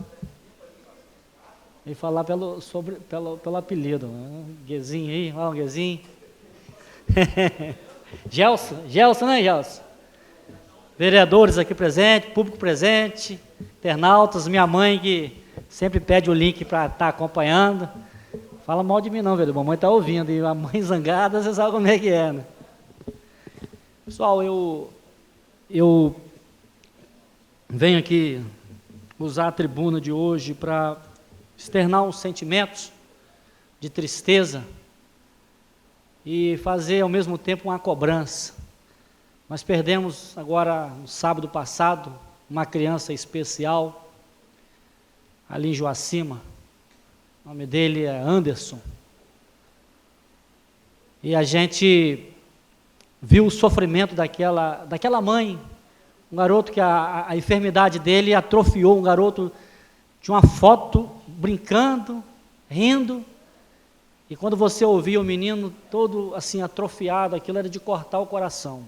Vem falar pelo apelido, né? Guezinho aí, olha o Guezinho. Gelson, né, Gelson? Vereadores aqui presentes, público presente, internautas, minha mãe que sempre pede o link para estar acompanhando. Fala mal de mim não, velho, a mamãe está ouvindo, e a mãe zangada, você sabe como é que é, né? Pessoal, eu venho aqui usar a tribuna de hoje para externar uns sentimentos de tristeza e fazer ao mesmo tempo uma cobrança. Nós perdemos agora, no sábado passado, uma criança especial ali em Joacima. O nome dele é Anderson. E a gente viu o sofrimento daquela mãe, um garoto que a enfermidade dele atrofiou, um garoto de uma foto, brincando, rindo, e quando você ouvia o menino todo assim atrofiado, aquilo era de cortar o coração.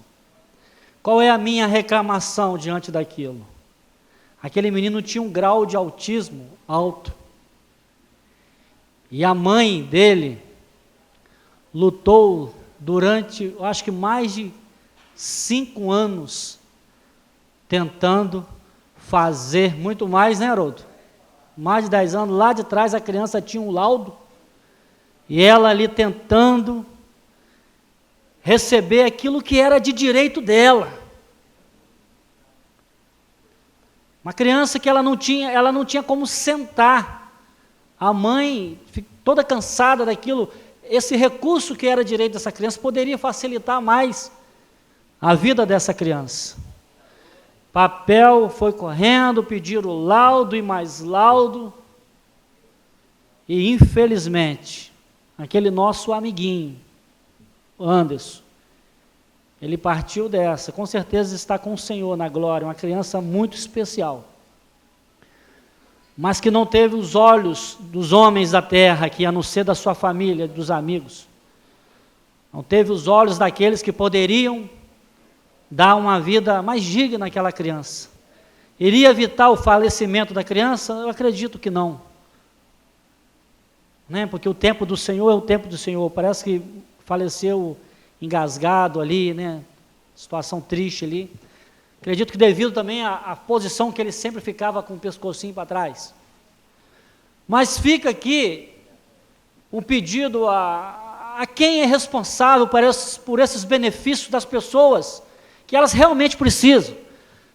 Qual é a minha reclamação diante daquilo? Aquele menino tinha um grau de autismo alto, e a mãe dele lutou durante, eu acho que mais de 5 anos, tentando fazer, muito mais, né, Haroldo? Mais de 10 anos, lá de trás a criança tinha um laudo, e ela ali tentando receber aquilo que era de direito dela. Uma criança que ela não tinha como sentar. A mãe, toda cansada daquilo, esse recurso que era direito dessa criança poderia facilitar mais a vida dessa criança. Papel foi correndo, pediram laudo e mais laudo, e infelizmente, aquele nosso amiguinho, o Anderson, ele partiu dessa, com certeza está com o Senhor na glória, uma criança muito especial, mas que não teve os olhos dos homens da terra, que a não ser da sua família, dos amigos, não teve os olhos daqueles que poderiam dar uma vida mais digna àquela criança. Iria evitar o falecimento da criança? Eu acredito que não, né? Porque o tempo do Senhor é o tempo do Senhor. Parece que faleceu engasgado ali, né? Situação triste ali. Acredito que devido também à posição que ele sempre ficava com o pescocinho para trás. Mas fica aqui um pedido a quem é responsável por esses benefícios das pessoas, que elas realmente precisam.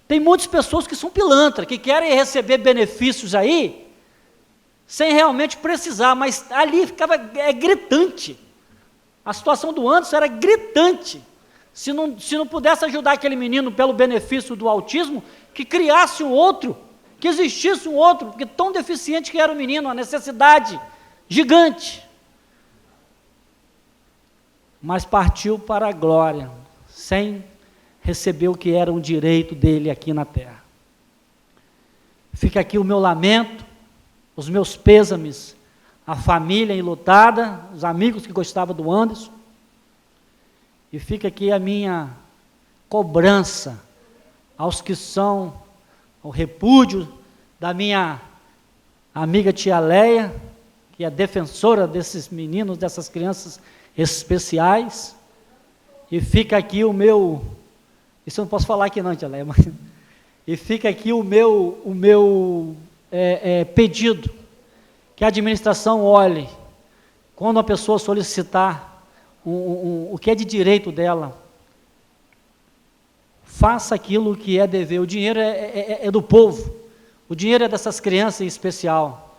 Tem muitas pessoas que são pilantras, que querem receber benefícios aí, sem realmente precisar, mas ali ficava gritante. A situação do Anderson era gritante. Se não pudesse ajudar aquele menino pelo benefício do autismo, que criasse um outro, que existisse um outro, porque tão deficiente que era o menino, a necessidade gigante. Mas partiu para a glória, sem receber o que era um direito dele aqui na terra. Fica aqui o meu lamento, os meus pêsames, a família enlutada, os amigos que gostavam do Anderson, e fica aqui a minha cobrança aos que são o repúdio da minha amiga tia Leia, que é defensora desses meninos, dessas crianças especiais, e fica aqui o meu, isso eu não posso falar aqui não, tia Leia, mas, e fica aqui o meu pedido, que a administração olhe, quando a pessoa solicitar o que é de direito dela, faça aquilo que é dever. O dinheiro é do povo, o dinheiro é dessas crianças em especial.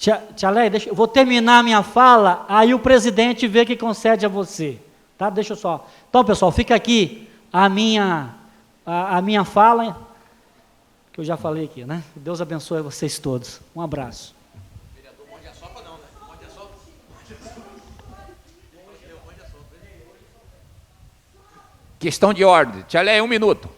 Tia Leia, eu vou terminar a minha fala, aí o presidente vê que concede a você. Tá? Deixa eu só. Então, pessoal, fica aqui a minha fala, que eu já falei aqui, né? Deus abençoe vocês todos. Um abraço. Vereador, morde a sopa não, né? Morde a sopa. Questão de ordem. Tia Leia, 1 minuto.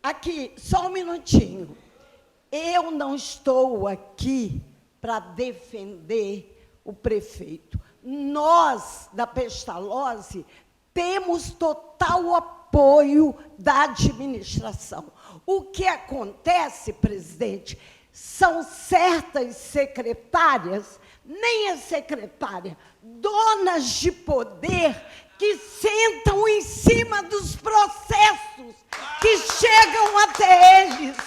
Aqui, só um minutinho. Eu não estou aqui para defender o prefeito. Nós, da Pestalozzi, temos total apoio da administração. O que acontece, presidente, são certas secretárias, nem é secretária, donas de poder, que sentam em cima dos processos que chegam até eles.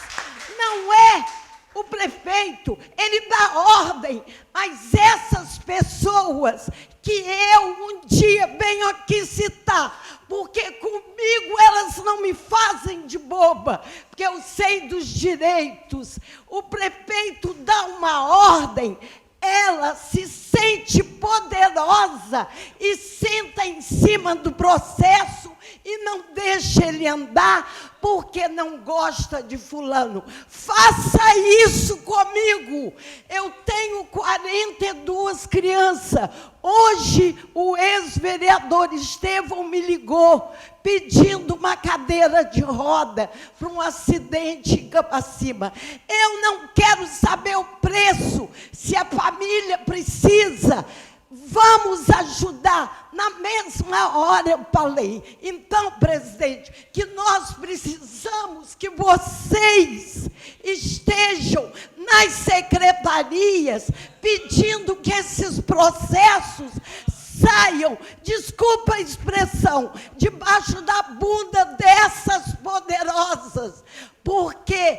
Não é o prefeito, ele dá ordem, mas essas pessoas que eu um dia venho aqui citar, porque comigo elas não me fazem de boba, porque eu sei dos direitos. O prefeito dá uma ordem, ela se sente poderosa e senta em cima do processo e não deixa ele andar porque não gosta de fulano. Faça isso comigo. Eu tenho 42 crianças. Hoje o ex-vereador Estevão me ligou pedindo uma cadeira de roda para um acidente em Camacima. Eu não quero saber o preço, se a família precisa. Vamos ajudar. Na mesma hora eu falei, então, presidente, que nós precisamos que vocês estejam nas secretarias pedindo que esses processos saiam, desculpa a expressão, debaixo da bunda dessas poderosas, porque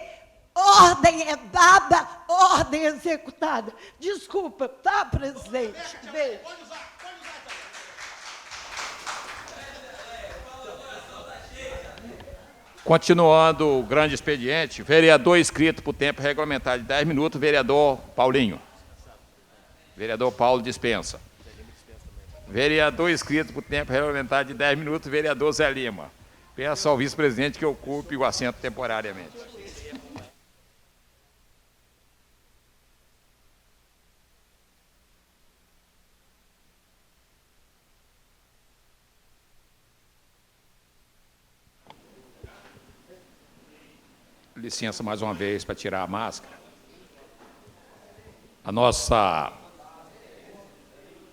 ordem é dada, ordem é executada. Desculpa, tá, presidente? Beijo. Continuando o grande expediente, vereador inscrito por tempo regulamentado de 10 minutos, vereador Paulinho. Vereador Paulo dispensa. Vereador inscrito por tempo regulamentado de 10 minutos, vereador Zé Lima. Peço ao vice-presidente que ocupe o assento temporariamente. Licença mais uma vez para tirar a máscara. A nossa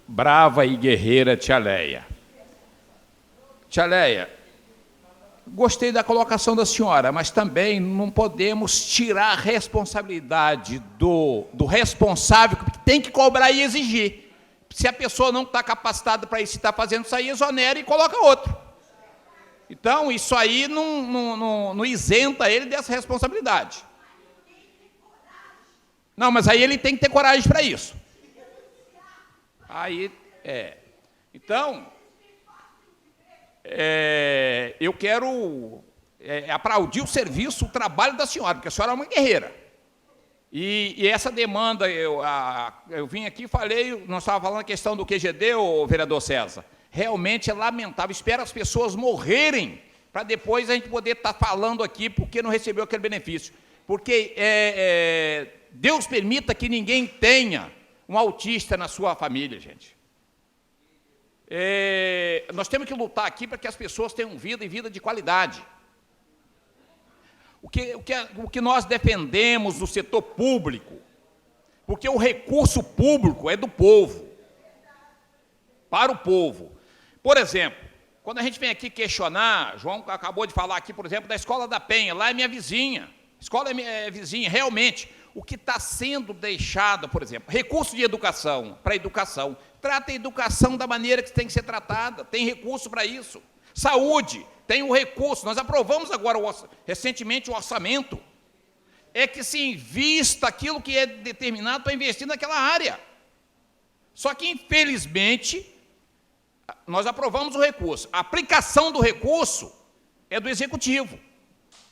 brava e guerreira Tia Leia. Tia Leia, gostei da colocação da senhora, mas também não podemos tirar a responsabilidade do responsável que tem que cobrar e exigir. Se a pessoa não está capacitada para isso e está fazendo isso aí, exonera e coloca outro. Então, isso aí não isenta ele dessa responsabilidade. Não, mas aí ele tem que ter coragem para isso. Aí, Então, eu quero aplaudir o serviço, o trabalho da senhora, porque a senhora é uma guerreira. E essa demanda, eu vim aqui e falei, nós estávamos falando a questão do QGD, ô vereador César. Realmente é lamentável. Espero as pessoas morrerem para depois a gente poder estar falando aqui porque não recebeu aquele benefício. Porque Deus permita que ninguém tenha um autista na sua família, gente. Nós temos que lutar aqui para que as pessoas tenham vida e vida de qualidade. O que nós defendemos no setor público, porque o recurso público é do povo, para o povo. Por exemplo, quando a gente vem aqui questionar, João acabou de falar aqui, por exemplo, da Escola da Penha, lá é minha vizinha, a escola é minha vizinha, realmente, o que está sendo deixado, por exemplo, recurso de educação, para educação. Trata a educação da maneira que tem que ser tratada, tem recurso para isso. Saúde, tem o recurso. Nós aprovamos agora, recentemente, o orçamento. É que se invista aquilo que é determinado para investir naquela área. Só que, infelizmente, nós aprovamos o recurso. A aplicação do recurso é do Executivo.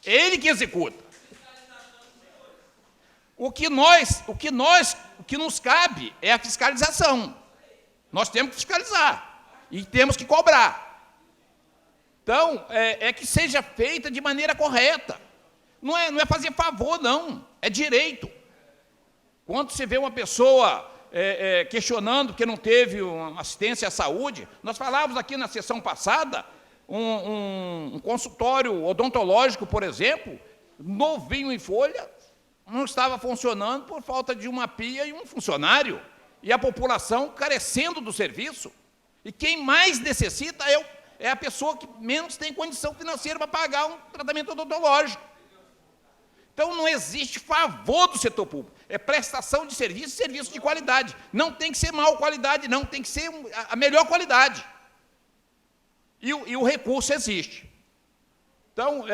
É ele que executa. O que nos cabe é a fiscalização. Nós temos que fiscalizar e temos que cobrar. Então, é que seja feita de maneira correta. Não é fazer favor, não. É direito. Quando você vê uma pessoa questionando porque não teve uma assistência à saúde, nós falávamos aqui na sessão passada, um consultório odontológico, por exemplo, novinho em folha, não estava funcionando por falta de uma pia e um funcionário, e a população carecendo do serviço. E quem mais necessita é a pessoa que menos tem condição financeira para pagar um tratamento odontológico. Então, não existe favor do setor público, é prestação de serviço e serviço de qualidade. Não tem que ser mal qualidade, não, tem que ser a melhor qualidade. E o recurso existe. Então,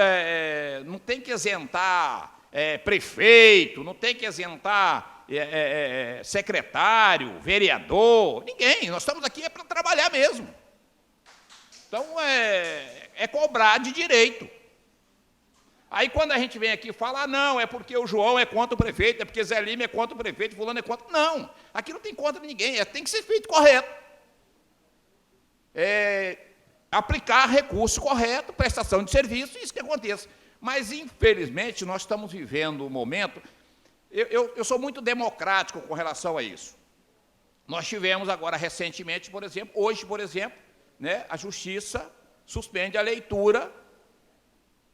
não tem que isentar prefeito, não tem que isentar secretário, vereador, ninguém. Nós estamos aqui para trabalhar mesmo. Então, é cobrar de direito. Aí, quando a gente vem aqui e fala, não, é porque o João é contra o prefeito, é porque Zé Lima é contra o prefeito, fulano é contra... Não, aqui não tem contra ninguém, tem que ser feito correto. Aplicar recurso correto, prestação de serviço, isso que aconteça. Mas, infelizmente, nós estamos vivendo um momento... Eu sou muito democrático com relação a isso. Nós tivemos agora, recentemente, por exemplo, hoje, por exemplo, né, a Justiça suspende a leitura,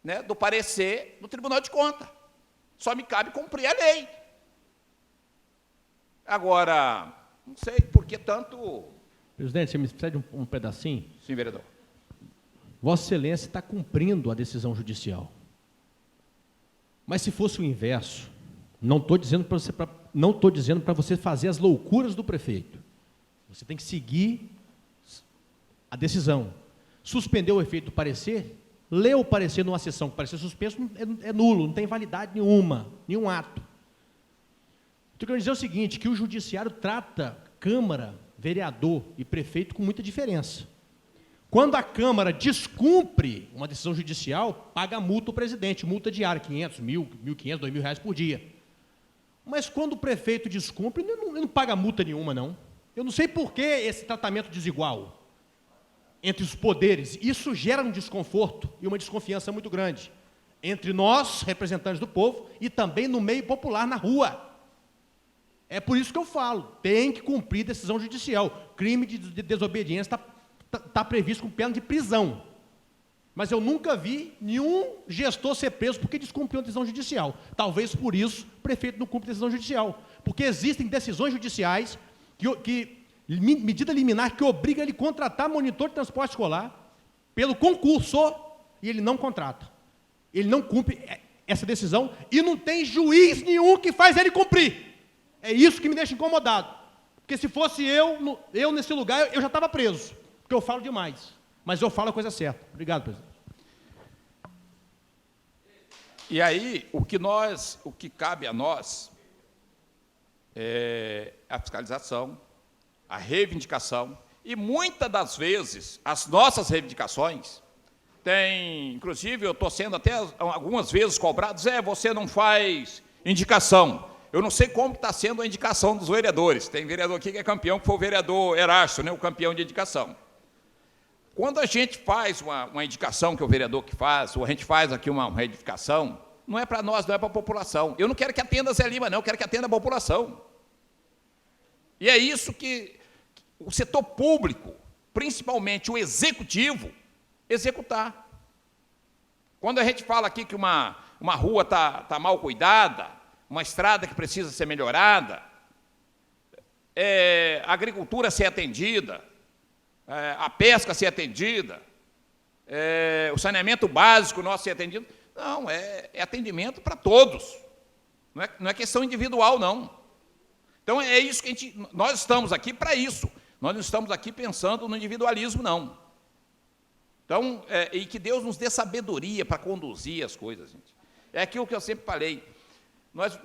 né, do parecer do Tribunal de Contas. Só me cabe cumprir a lei. Agora, não sei por que tanto... Presidente, você me pede um pedacinho? Sim, vereador. Vossa Excelência está cumprindo a decisão judicial. Mas se fosse o inverso, não estou dizendo para você fazer as loucuras do prefeito. Você tem que seguir a decisão. Suspender o efeito do parecer, ler o parecer numa sessão que o parecer suspenso é nulo, não tem validade nenhuma, nenhum ato. Estou querendo dizer o seguinte, que o judiciário trata Câmara, vereador e prefeito com muita diferença. Quando a Câmara descumpre uma decisão judicial, paga multa o presidente, multa diária, 500, 1.000, 1.500, 2.000 reais por dia. Mas quando o prefeito descumpre, ele não paga multa nenhuma, não. Eu não sei por que esse tratamento desigual entre os poderes. Isso gera um desconforto e uma desconfiança muito grande entre nós, representantes do povo, e também no meio popular, na rua. É por isso que eu falo, tem que cumprir decisão judicial. Crime de desobediência está previsto com pena de prisão. Mas eu nunca vi nenhum gestor ser preso porque descumpriu uma decisão judicial. Talvez por isso o prefeito não cumpre decisão judicial. Porque existem decisões judiciais, medida liminar que obriga ele a contratar monitor de transporte escolar pelo concurso e ele não contrata. Ele não cumpre essa decisão e não tem juiz nenhum que faz ele cumprir. É isso que me deixa incomodado. Porque se fosse eu nesse lugar, eu já estava preso. Porque eu falo demais. Mas eu falo a coisa certa. Obrigado, presidente. E aí, o que cabe a nós é a fiscalização, a reivindicação, e muitas das vezes, as nossas reivindicações, inclusive, eu estou sendo até algumas vezes cobrado, você não faz indicação. Eu não sei como está sendo a indicação dos vereadores. Tem vereador aqui que é campeão, que foi o vereador Erasto, né, o campeão de indicação. Quando a gente faz uma indicação, que é o vereador que faz, ou a gente faz aqui uma reivindicação, não é para nós, não é para a população. Eu não quero que atenda Zé Lima, não, eu quero que atenda a população. E é isso que o setor público, principalmente o executivo, executar. Quando a gente fala aqui que uma rua está mal cuidada, uma estrada que precisa ser melhorada, a agricultura ser atendida, a pesca ser atendida, o saneamento básico nosso ser atendido. Não, é atendimento para todos. Não é questão individual, não. Então, é isso que nós estamos aqui para isso. Nós não estamos aqui pensando no individualismo, não. Então, e que Deus nos dê sabedoria para conduzir as coisas, gente. É aquilo que eu sempre falei. Nós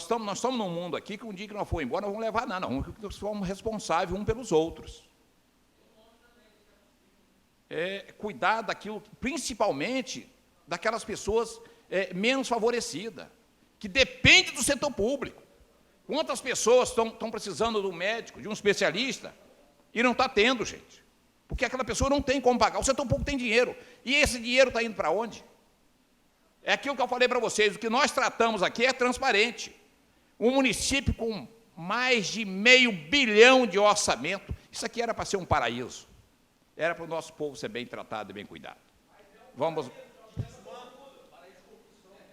estamos num mundo aqui que um dia que nós for embora, nós vamos levar nada, não. Nós somos responsáveis uns pelos outros. Cuidar daquilo, principalmente daquelas pessoas menos favorecidas, que dependem do setor público. Quantas pessoas estão precisando de um médico, de um especialista, e não está tendo, gente? Porque aquela pessoa não tem como pagar. O setor público tem dinheiro. E esse dinheiro está indo para onde? É aquilo que eu falei para vocês. O que nós tratamos aqui é transparente. Um município com mais de $500 milhão de orçamento, isso aqui era para ser um paraíso. Era para o nosso povo ser bem tratado e bem cuidado.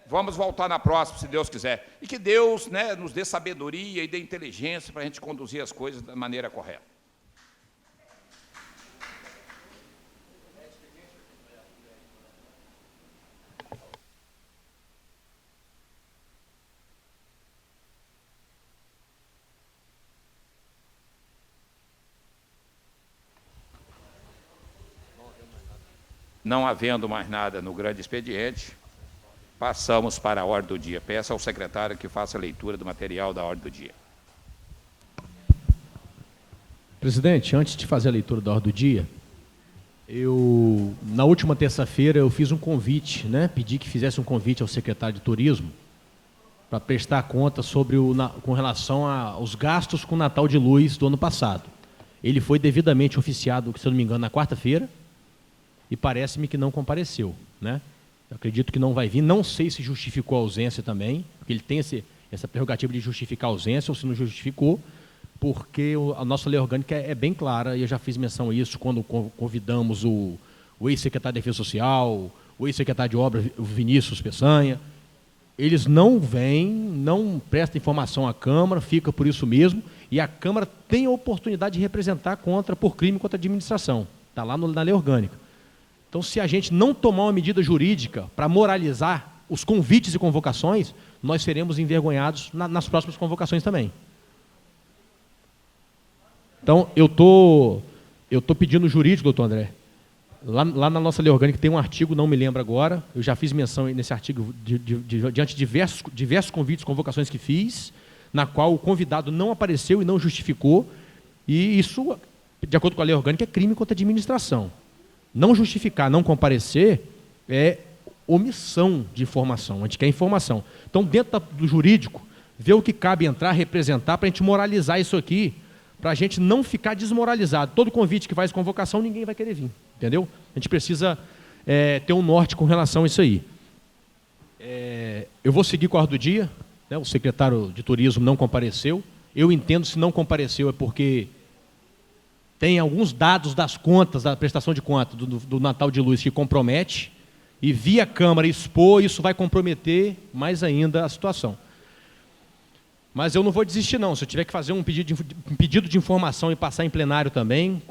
Vamos voltar na próxima, se Deus quiser. E que Deus, nos dê sabedoria e dê inteligência para a gente conduzir as coisas da maneira correta. Não havendo mais nada no grande expediente, passamos para a ordem do dia. Peço ao secretário que faça a leitura do material da ordem do dia. Presidente, antes de fazer a leitura da ordem do dia, na última terça-feira, eu fiz um convite, pedi que fizesse um convite ao secretário de Turismo para prestar conta com relação aos gastos com o Natal de Luz do ano passado. Ele foi devidamente oficiado, se eu não me engano, na quarta-feira, e parece-me que não compareceu, Eu acredito que não vai vir, não sei se justificou a ausência também, porque ele tem essa prerrogativa de justificar a ausência, ou se não justificou, porque a nossa lei orgânica é bem clara, e eu já fiz menção a isso quando convidamos o ex-secretário de Defesa Social, o ex-secretário de Obras, o Vinícius Peçanha. Eles não vêm, não prestam informação à Câmara, fica por isso mesmo, e a Câmara tem a oportunidade de representar por crime contra a administração. Está lá na lei orgânica. Então, se a gente não tomar uma medida jurídica para moralizar os convites e convocações, nós seremos envergonhados nas próximas convocações também. Então, eu tô pedindo jurídico, doutor André, lá na nossa lei orgânica tem um artigo, não me lembro agora, eu já fiz menção nesse artigo diante de diversos convites e convocações que fiz, na qual o convidado não apareceu e não justificou, e isso, de acordo com a lei orgânica, é crime contra a administração. Não justificar, não comparecer, é omissão de informação. A gente quer informação. Então, dentro do jurídico, ver o que cabe entrar, representar, para a gente moralizar isso aqui, para a gente não ficar desmoralizado. Todo convite que faz convocação, ninguém vai querer vir. Entendeu? A gente precisa ter um norte com relação a isso aí. Eu vou seguir com a ordem do dia. O secretário de Turismo não compareceu. Eu entendo, se não compareceu, é porque tem alguns dados das contas, da prestação de conta do Natal de Luz que compromete, e via Câmara expor, isso vai comprometer mais ainda a situação. Mas eu não vou desistir, não. Se eu tiver que fazer um pedido de informação e passar em plenário também,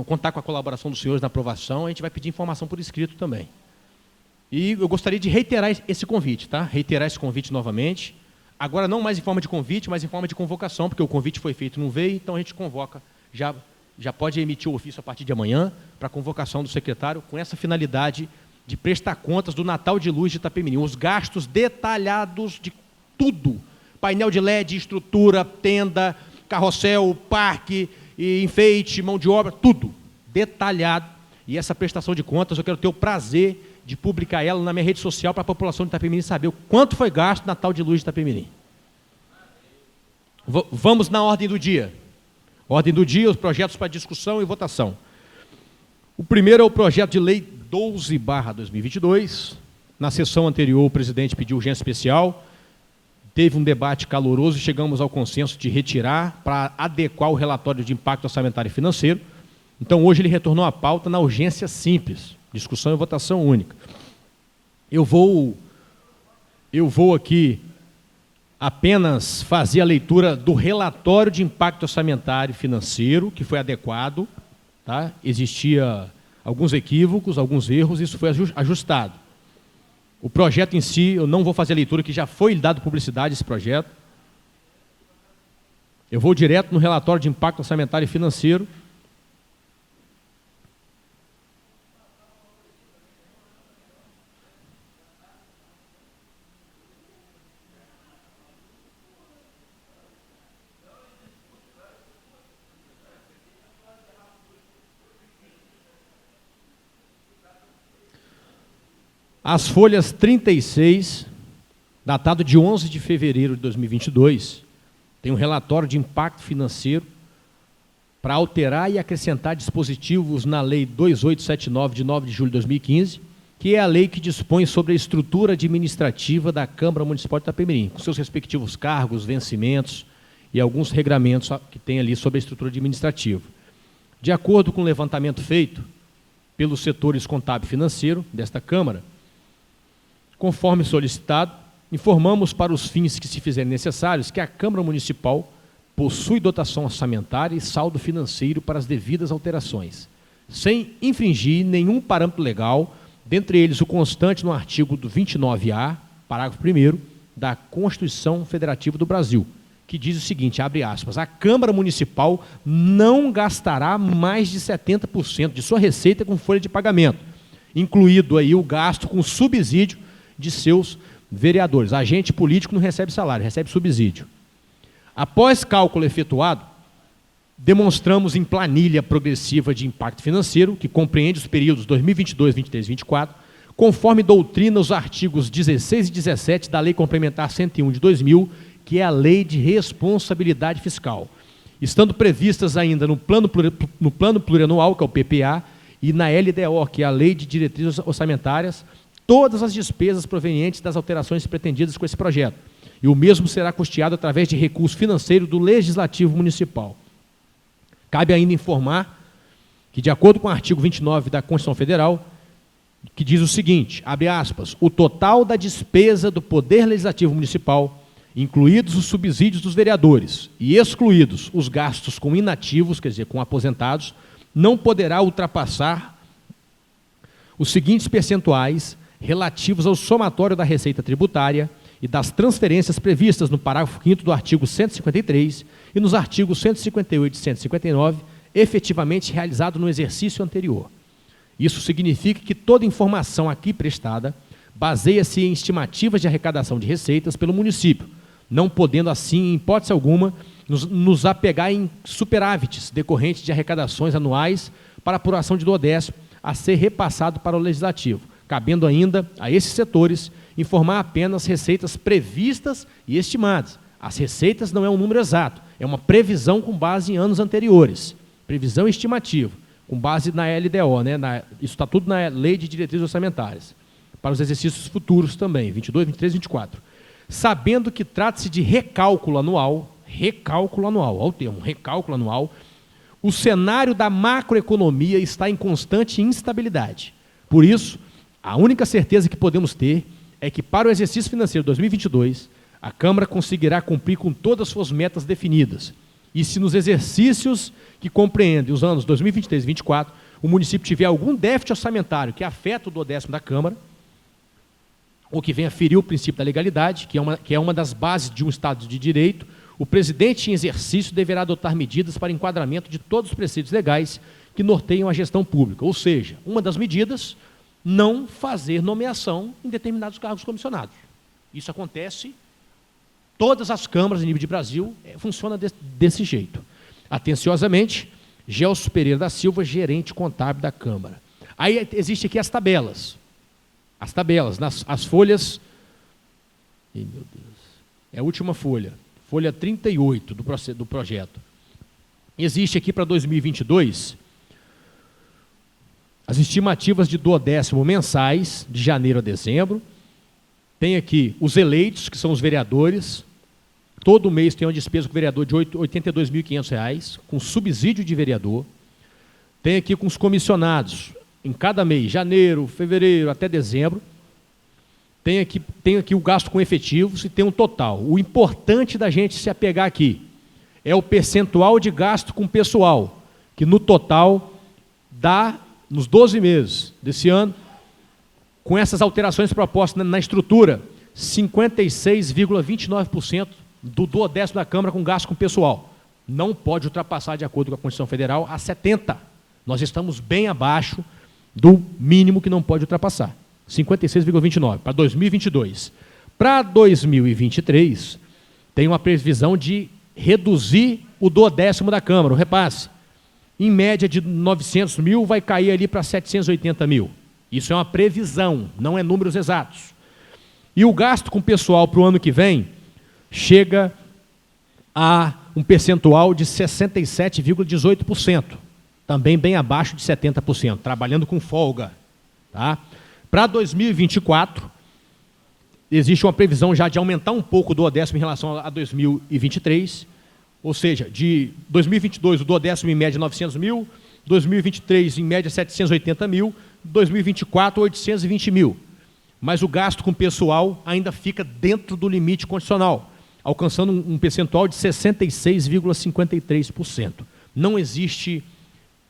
contar com a colaboração dos senhores na aprovação, a gente vai pedir informação por escrito também. E eu gostaria de reiterar esse convite, tá? Reiterar esse convite novamente. Agora não mais em forma de convite, mas em forma de convocação, porque o convite foi feito e não veio, então a gente convoca já pode emitir o ofício a partir de amanhã para a convocação do secretário com essa finalidade de prestar contas do Natal de Luz de Itapemirim, os gastos detalhados de tudo, painel de LED, estrutura, tenda, carrossel, parque, enfeite, mão de obra, tudo detalhado. E essa prestação de contas eu quero ter o prazer de publicar ela na minha rede social para a população de Itapemirim saber o quanto foi gasto no Natal de Luz de Itapemirim. Vamos na ordem do dia. Ordem do dia, os projetos para discussão e votação. O primeiro é o projeto de lei 12/2022. Na sessão anterior, o presidente pediu urgência especial, teve um debate caloroso e chegamos ao consenso de retirar para adequar o relatório de impacto orçamentário e financeiro. Então, hoje ele retornou à pauta na urgência simples, discussão e votação única. Eu vou aqui apenas fazer a leitura do relatório de impacto orçamentário e financeiro, que foi adequado, tá? Existia alguns equívocos, alguns erros, isso foi ajustado. O projeto em si, eu não vou fazer a leitura, que já foi dado publicidade esse projeto. Eu vou direto no relatório de impacto orçamentário e financeiro. As folhas 36, datado de 11 de fevereiro de 2022, tem um relatório de impacto financeiro para alterar e acrescentar dispositivos na Lei 2879, de 9 de julho de 2015, que é a lei que dispõe sobre a estrutura administrativa da Câmara Municipal de Itapemirim, com seus respectivos cargos, vencimentos e alguns regramentos que tem ali sobre a estrutura administrativa. De acordo com o levantamento feito pelos setores contábil e financeiro desta Câmara, conforme solicitado, informamos para os fins que se fizerem necessários que a Câmara Municipal possui dotação orçamentária e saldo financeiro para as devidas alterações, sem infringir nenhum parâmetro legal, dentre eles o constante no artigo do 29A, parágrafo 1º, da Constituição Federativa do Brasil, que diz o seguinte, abre aspas, a Câmara Municipal não gastará mais de 70% de sua receita com folha de pagamento, incluído aí o gasto com subsídio de seus vereadores. Agente político não recebe salário, recebe subsídio. Após cálculo efetuado, demonstramos em planilha progressiva de impacto financeiro, que compreende os períodos 2022, 23 e 24, conforme doutrina os artigos 16 e 17 da Lei Complementar 101 de 2000, que é a Lei de Responsabilidade Fiscal, estando previstas ainda no Plano Plurianual, que é o PPA, e na LDO, que é a Lei de Diretrizes Orçamentárias, todas as despesas provenientes das alterações pretendidas com esse projeto. E o mesmo será custeado através de recurso financeiro do Legislativo Municipal. Cabe ainda informar que, de acordo com o artigo 29 da Constituição Federal, que diz o seguinte, abre aspas, o total da despesa do Poder Legislativo Municipal, incluídos os subsídios dos vereadores e excluídos os gastos com inativos, quer dizer, com aposentados, não poderá ultrapassar os seguintes percentuais relativos ao somatório da receita tributária e das transferências previstas no parágrafo 5º do artigo 153 e nos artigos 158 e 159, efetivamente realizado no exercício anterior. Isso significa que toda informação aqui prestada baseia-se em estimativas de arrecadação de receitas pelo município, não podendo assim, em hipótese alguma, nos apegar em superávites decorrentes de arrecadações anuais para apuração de duodécimo a ser repassado para o Legislativo, cabendo ainda a esses setores informar apenas receitas previstas e estimadas. As receitas não é um número exato, é uma previsão com base em anos anteriores, previsão estimativa, com base na LDO, né? Isso está tudo na Lei de Diretrizes Orçamentárias, para os exercícios futuros também, 22, 23 e 24. Sabendo que trata-se de recálculo anual, olha o termo, recálculo anual, o cenário da macroeconomia está em constante instabilidade. Por isso, a única certeza que podemos ter é que para o exercício financeiro 2022, a Câmara conseguirá cumprir com todas as suas metas definidas. E se nos exercícios que compreendem os anos 2023 e 2024, o município tiver algum déficit orçamentário que afeta o duodécimo da Câmara, ou que venha ferir o princípio da legalidade, que é uma das bases de um Estado de Direito, o presidente em exercício deverá adotar medidas para enquadramento de todos os preceitos legais que norteiam a gestão pública. Ou seja, uma das medidas, não fazer nomeação em determinados cargos comissionados. Isso acontece, todas as câmaras a nível de Brasil, funciona desse jeito. Atenciosamente, Gelson Pereira da Silva, gerente contábil da Câmara. Aí existe aqui as tabelas. As folhas, meu Deus, é a última folha, folha 38 do projeto. Existe aqui para 2022 as estimativas de duodécimo mensais, de janeiro a dezembro. Tem aqui os eleitos, que são os vereadores. Todo mês tem uma despesa com o vereador de R$ 82.500, com subsídio de vereador. Tem aqui com os comissionados, em cada mês, janeiro, fevereiro até dezembro. Tem aqui o gasto com efetivos e tem um total. O importante da gente se apegar aqui é o percentual de gasto com pessoal, que no total dá, nos 12 meses desse ano, Com essas alterações propostas na estrutura, 56,29% do 1/10 da Câmara com gasto com pessoal. Não pode ultrapassar, de acordo com a Constituição Federal, a 70%. Nós estamos bem abaixo do mínimo que não pode ultrapassar. 56,29% para 2022. Para 2023, tem uma previsão de reduzir o 1/10 da Câmara, o repasse. Em média de 900 mil, vai cair ali para 780 mil. Isso é uma previsão, não é números exatos. E o gasto com pessoal para o ano que vem chega a um percentual de 67,18%, também bem abaixo de 70%, trabalhando com folga. Tá? Para 2024, existe uma previsão já de aumentar um pouco o 1/10 em relação a 2023, ou seja, de 2022 o 1/10 em média 900 mil, 2023 em média 780 mil, 2024 820 mil. Mas o gasto com pessoal ainda fica dentro do limite constitucional, alcançando um percentual de 66,53%. Não existe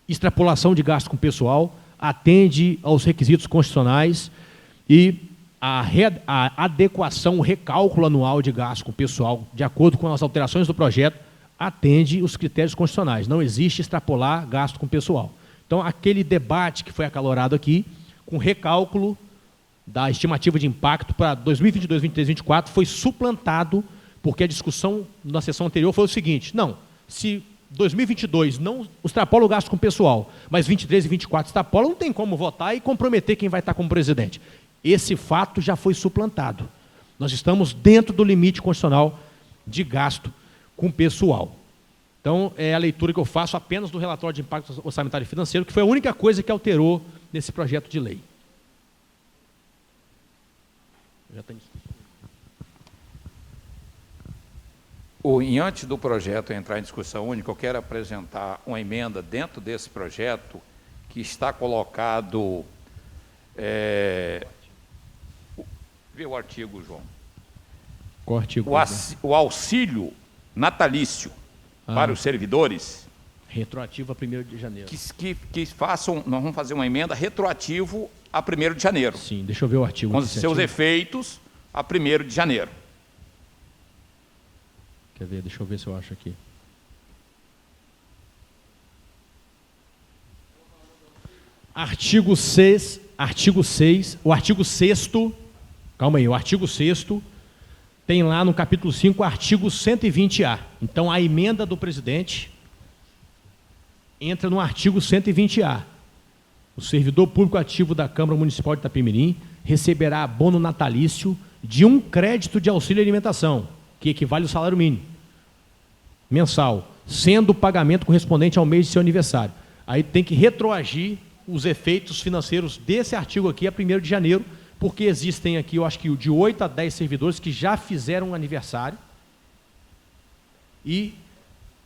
extrapolação de gasto com pessoal, atende aos requisitos constitucionais e a adequação, o recálculo anual de gasto com pessoal, de acordo com as alterações do projeto, atende os critérios constitucionais. Não existe extrapolar gasto com pessoal. Então, aquele debate que foi acalorado aqui, com recálculo da estimativa de impacto para 2022, 2023, 2024, foi suplantado, porque a discussão na sessão anterior foi o seguinte: não, se 2022 não extrapola o gasto com pessoal, mas 23 e 24 extrapola, não tem como votar e comprometer quem vai estar como presidente. Esse fato já foi suplantado. Nós estamos dentro do limite constitucional de gasto com pessoal. Então, é a leitura que eu faço apenas do relatório de impacto orçamentário e financeiro, que foi a única coisa que alterou nesse projeto de lei. Antes do projeto entrar em discussão única, eu quero apresentar uma emenda dentro desse projeto que está colocado... Vê o artigo, João. Qual artigo? O auxílio natalício para os servidores... Retroativo a 1º de janeiro. Que façam... Nós vamos fazer uma emenda retroativo a 1º de janeiro. Sim, deixa eu ver o artigo. Com seus efeitos a 1º de janeiro. Quer ver? Deixa eu ver se eu acho aqui. Artigo 6, o artigo 6º, calma aí, o artigo 6º tem lá no capítulo 5 o artigo 120A. Então, a emenda do presidente entra no artigo 120A. O servidor público ativo da Câmara Municipal de Itapemirim receberá abono natalício de um crédito de auxílio alimentação, que equivale ao salário mínimo, mensal, sendo o pagamento correspondente ao mês de seu aniversário. Aí tem que retroagir os efeitos financeiros desse artigo aqui a 1º de janeiro, porque existem aqui, eu acho que de 8 a 10 servidores que já fizeram um aniversário e,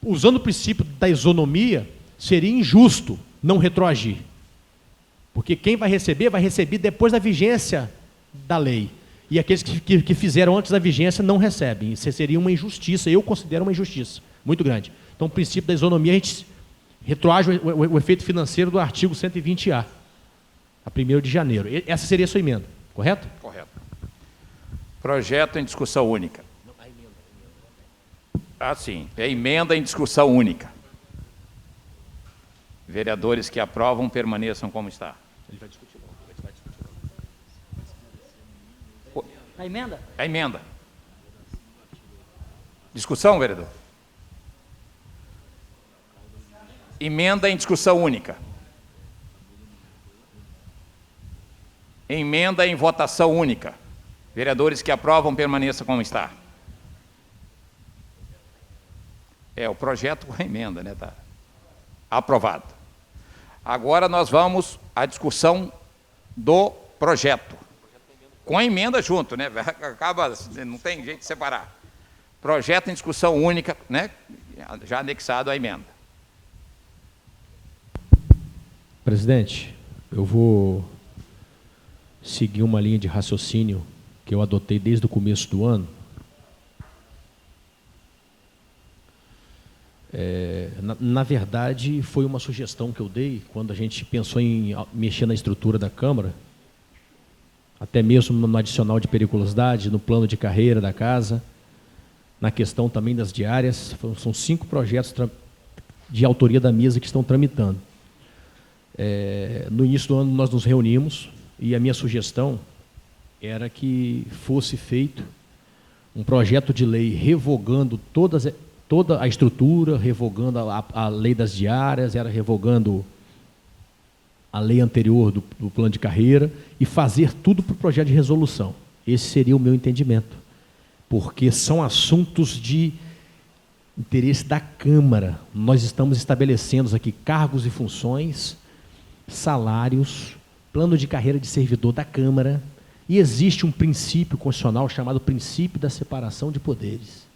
usando o princípio da isonomia, seria injusto não retroagir. Porque quem vai receber depois da vigência da lei. E aqueles que fizeram antes da vigência não recebem. Isso seria uma injustiça, eu considero uma injustiça muito grande. Então, o princípio da isonomia, a gente retroage o efeito financeiro do artigo 120A, a 1º de janeiro. Essa seria a sua emenda, correto? Correto. Projeto em discussão única. Sim, é emenda em discussão única. Vereadores que aprovam permaneçam como está. Ele vai discutir logo. A emenda? A emenda. Discussão, vereador? Emenda em discussão única. Emenda em votação única. Vereadores que aprovam, permaneçam como está. O projeto com a emenda, né? Tá aprovado. Agora nós vamos à discussão do projeto. Com a emenda junto, né? Acaba, não tem jeito de separar. Projeto em discussão única, né? Já anexado à emenda. Presidente, eu vou seguir uma linha de raciocínio que eu adotei desde o começo do ano. Na verdade, foi uma sugestão que eu dei quando a gente pensou em mexer na estrutura da Câmara. até mesmo no adicional de periculosidade, no plano de carreira da casa, na questão também das diárias. São 5 projetos de autoria da mesa que estão tramitando. No início do ano nós nos reunimos e a minha sugestão era que fosse feito um projeto de lei revogando toda a estrutura, revogando a lei das diárias, revogando a lei anterior do plano de carreira e fazer tudo para o projeto de resolução. Esse seria o meu entendimento, porque são assuntos de interesse da Câmara. Nós estamos estabelecendo aqui cargos e funções, salários, plano de carreira de servidor da Câmara, e existe um princípio constitucional chamado princípio da separação de poderes.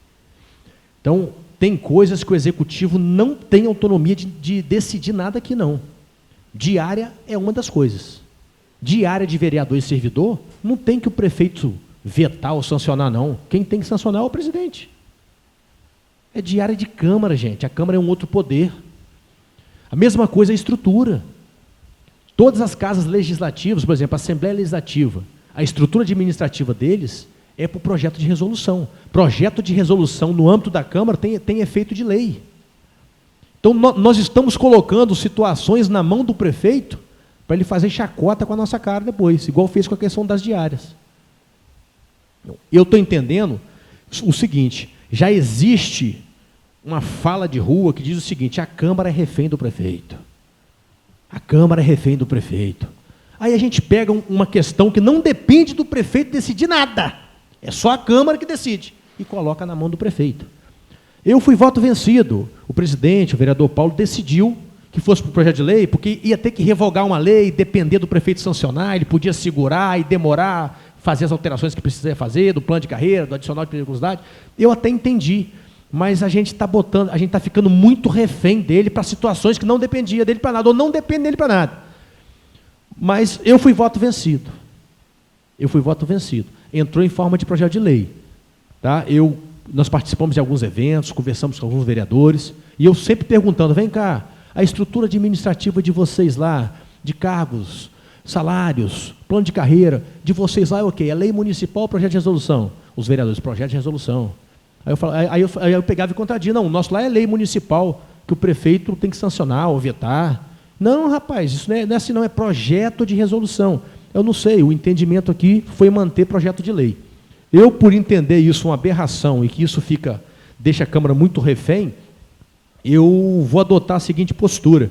Então, tem coisas que o Executivo não tem autonomia de decidir nada aqui, não. Diária é uma das coisas. Diária de vereador e servidor, não tem que o prefeito vetar ou sancionar, não. Quem tem que sancionar é o presidente. É diária de Câmara, gente. A Câmara é um outro poder. A mesma coisa é a estrutura. Todas as casas legislativas, por exemplo, a Assembleia Legislativa, a estrutura administrativa deles é para o projeto de resolução. Projeto de resolução no âmbito da Câmara tem efeito de lei. Então, nós estamos colocando situações na mão do prefeito para ele fazer chacota com a nossa cara depois, igual fez com a questão das diárias. Eu estou entendendo o seguinte, já existe uma fala de rua que diz o seguinte: a Câmara é refém do prefeito. A Câmara é refém do prefeito. Aí a gente pega uma questão que não depende do prefeito decidir nada, é só a Câmara que decide, e coloca na mão do prefeito. Eu fui voto vencido. O presidente, o vereador Paulo, decidiu que fosse para o projeto de lei, porque ia ter que revogar uma lei, depender do prefeito sancionar, ele podia segurar e demorar, fazer as alterações que precisaria fazer, do plano de carreira, do adicional de periculosidade. Eu até entendi, mas a gente está ficando muito refém dele para situações que não dependia dele para nada, ou não depende dele para nada. Mas eu fui voto vencido. Entrou em forma de projeto de lei. Tá? Nós participamos de alguns eventos, conversamos com alguns vereadores, e eu sempre perguntando, vem cá, a estrutura administrativa de vocês lá, de cargos, salários, plano de carreira, de vocês lá é o quê? É lei municipal ou projeto de resolução? Os vereadores, projeto de resolução. Aí eu pegava e contradia, não, o nosso lá é lei municipal, que o prefeito tem que sancionar ou vetar. Não, rapaz, isso não é assim, não, é projeto de resolução. Eu não sei, o entendimento aqui foi manter projeto de lei. Eu, por entender isso uma aberração e que isso deixa a Câmara muito refém, eu vou adotar a seguinte postura: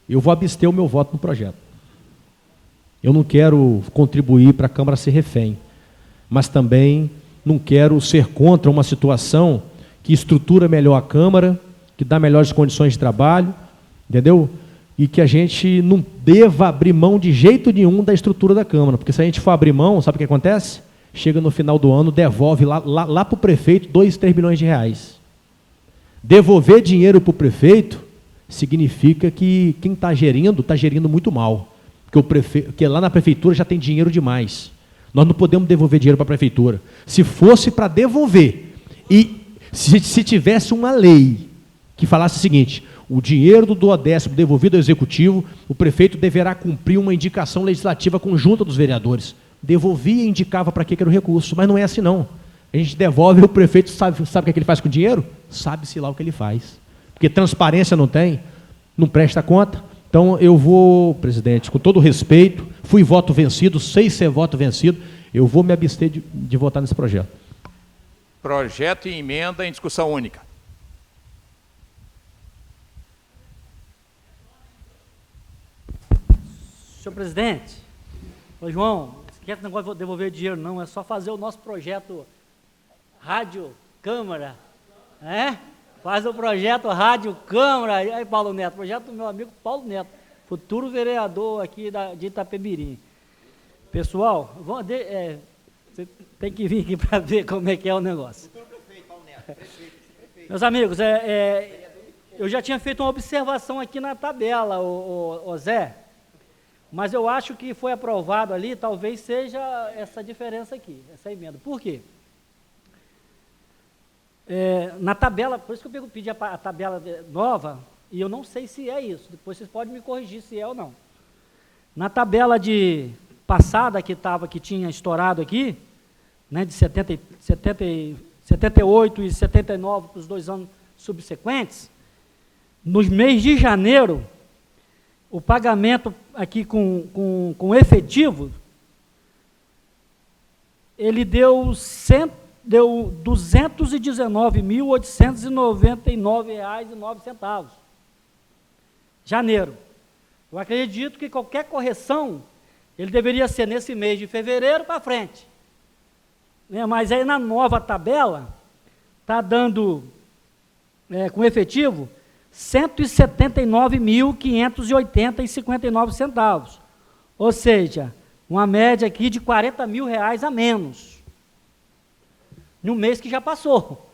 eu vou abster o meu voto no projeto. Eu não quero contribuir para a Câmara ser refém, mas também não quero ser contra uma situação que estrutura melhor a Câmara, que dá melhores condições de trabalho, entendeu? E que a gente não deva abrir mão de jeito nenhum da estrutura da Câmara, porque se a gente for abrir mão, sabe o que acontece? Chega no final do ano, devolve lá para o prefeito 2, 3 milhões de reais. Devolver dinheiro para o prefeito significa que quem está gerindo muito mal. Porque lá na prefeitura já tem dinheiro demais. Nós não podemos devolver dinheiro para a prefeitura. Se fosse para devolver, e se tivesse uma lei que falasse o seguinte: o dinheiro do duodécimo devolvido ao executivo, o prefeito deverá cumprir uma indicação legislativa conjunta dos vereadores. Devolvia e indicava para que era o recurso, mas não é assim não. A gente devolve, o prefeito sabe o que ele faz com o dinheiro? Sabe-se lá o que ele faz. Porque transparência não tem, não presta conta. Então eu vou, presidente, com todo respeito, fui voto vencido, sei ser voto vencido, eu vou me abster de votar nesse projeto. Projeto e emenda em discussão única. Senhor presidente, ô João, esquece o negócio de devolver dinheiro, não, é só fazer o nosso projeto Rádio Câmara, Faz o projeto Rádio Câmara, aí Paulo Neto, projeto do meu amigo Paulo Neto, futuro vereador aqui de Itapemirim. Pessoal, você tem que vir aqui para ver como é que é o negócio. Meus amigos, eu já tinha feito uma observação aqui na tabela, o Zé, mas eu acho que foi aprovado ali, talvez seja essa diferença aqui, essa emenda. Por quê? Na tabela, por isso que eu pedi a tabela nova, e eu não sei se é isso, depois vocês podem me corrigir se é ou não. Na tabela de passada que tinha estourado aqui, né, de 78 e 79 para os 2 anos subsequentes, no mês de janeiro, o pagamento aqui com efetivo, ele deu R$ 219.899,09. Janeiro. Eu acredito que qualquer correção, ele deveria ser nesse mês de fevereiro para frente. Né? Mas aí na nova tabela, está dando, com efetivo, R$ 179.580,59. Ou seja, uma média aqui de R$ 40 mil a menos. No mês que já passou,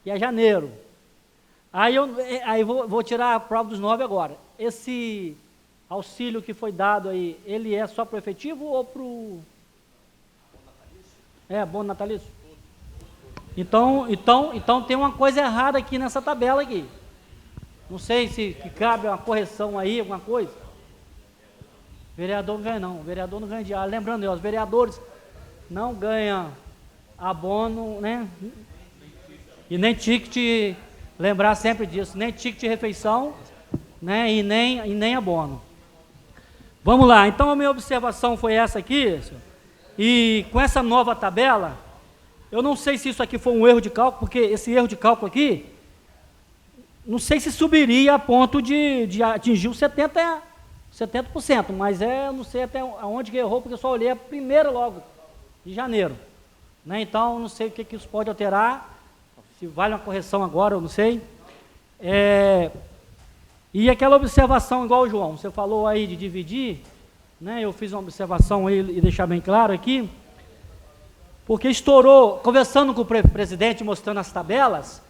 que é janeiro. Aí vou tirar a prova dos 9 agora. Esse auxílio que foi dado aí, ele é só para o efetivo ou para o... Bônus natalício? Então tem uma coisa errada aqui nessa tabela aqui. Não sei se cabe uma correção aí, alguma coisa. Vereador não ganha não, vereador não ganha diário. Lembrando, os vereadores não ganham abono, né? E nem ticket, lembrar sempre disso, nem ticket de refeição, né? E nem abono. Vamos lá, então a minha observação foi essa aqui, senhor. E com essa nova tabela, eu não sei se isso aqui foi um erro de cálculo, porque esse erro de cálculo aqui, não sei se subiria a ponto de atingir os 70%, mas eu não sei até onde que errou, porque eu só olhei a primeira logo, de janeiro. Né? Então, não sei o que isso pode alterar, se vale uma correção agora, eu não sei. E aquela observação, igual o João, você falou aí de dividir, né? Eu fiz uma observação aí e deixar bem claro aqui, porque estourou, conversando com o presidente, mostrando as tabelas,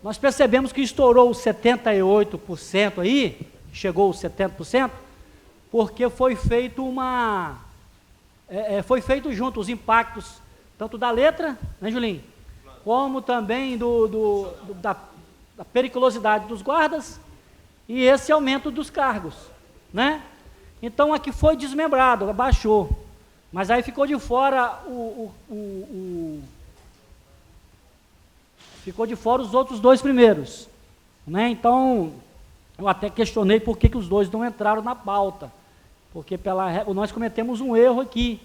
nós percebemos que estourou os 78% aí, chegou aos 70%, porque foi feito foi feito junto os impactos, tanto da letra, né, Julinho, como também da periculosidade dos guardas e esse aumento dos cargos, né? Então aqui foi desmembrado, abaixou, mas aí ficou de fora ficou de fora os outros 2 primeiros, né? Então eu até questionei por que os 2 não entraram na pauta, porque nós cometemos um erro aqui,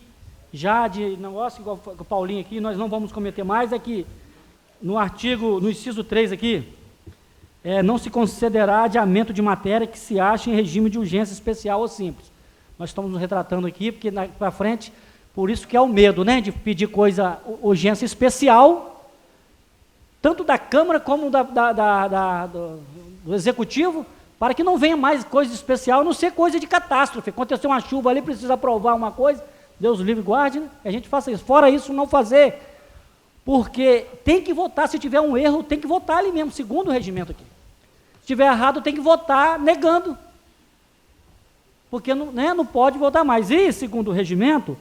já de negócio, igual o Paulinho aqui, nós não vamos cometer mais, é que no inciso 3 aqui, não se concederá adiamento de matéria que se ache em regime de urgência especial ou simples. Nós estamos nos retratando aqui, porque para frente, por isso que é o medo, né, de pedir urgência especial, tanto da Câmara como do Executivo, para que não venha mais coisa especial, a não ser coisa de catástrofe. Aconteceu uma chuva ali, precisa aprovar uma coisa, Deus livre e guarde, né? A gente faça isso. Fora isso, não fazer, porque tem que votar, se tiver um erro, tem que votar ali mesmo, segundo o regimento aqui. Se tiver errado, tem que votar negando, porque não pode votar mais. E, segundo o regimento,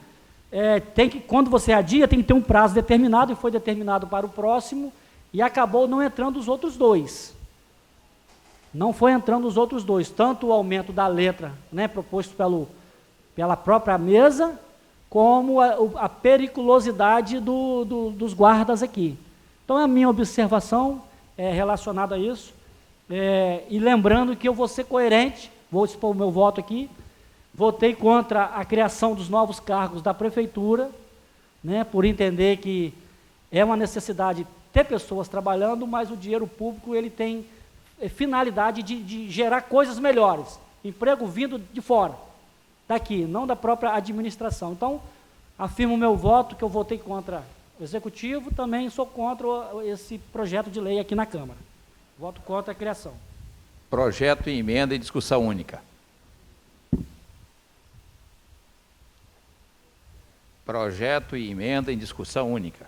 quando você adia, tem que ter um prazo determinado, e foi determinado para o próximo, e acabou não entrando os outros 2. Não foi entrando os outros 2, tanto o aumento da letra, né, proposto pela própria mesa, como a periculosidade dos guardas aqui. Então, a minha observação é relacionada a isso, e lembrando que eu vou ser coerente, vou expor o meu voto aqui, votei contra a criação dos novos cargos da Prefeitura, né, por entender que é uma necessidade ter pessoas trabalhando, mas o dinheiro público ele tem finalidade de gerar coisas melhores, emprego vindo de fora, daqui, não da própria administração. Então, afirmo o meu voto, que eu votei contra o Executivo, também sou contra esse projeto de lei aqui na Câmara. Voto contra a criação. Projeto e emenda em discussão única. Projeto e emenda em discussão única.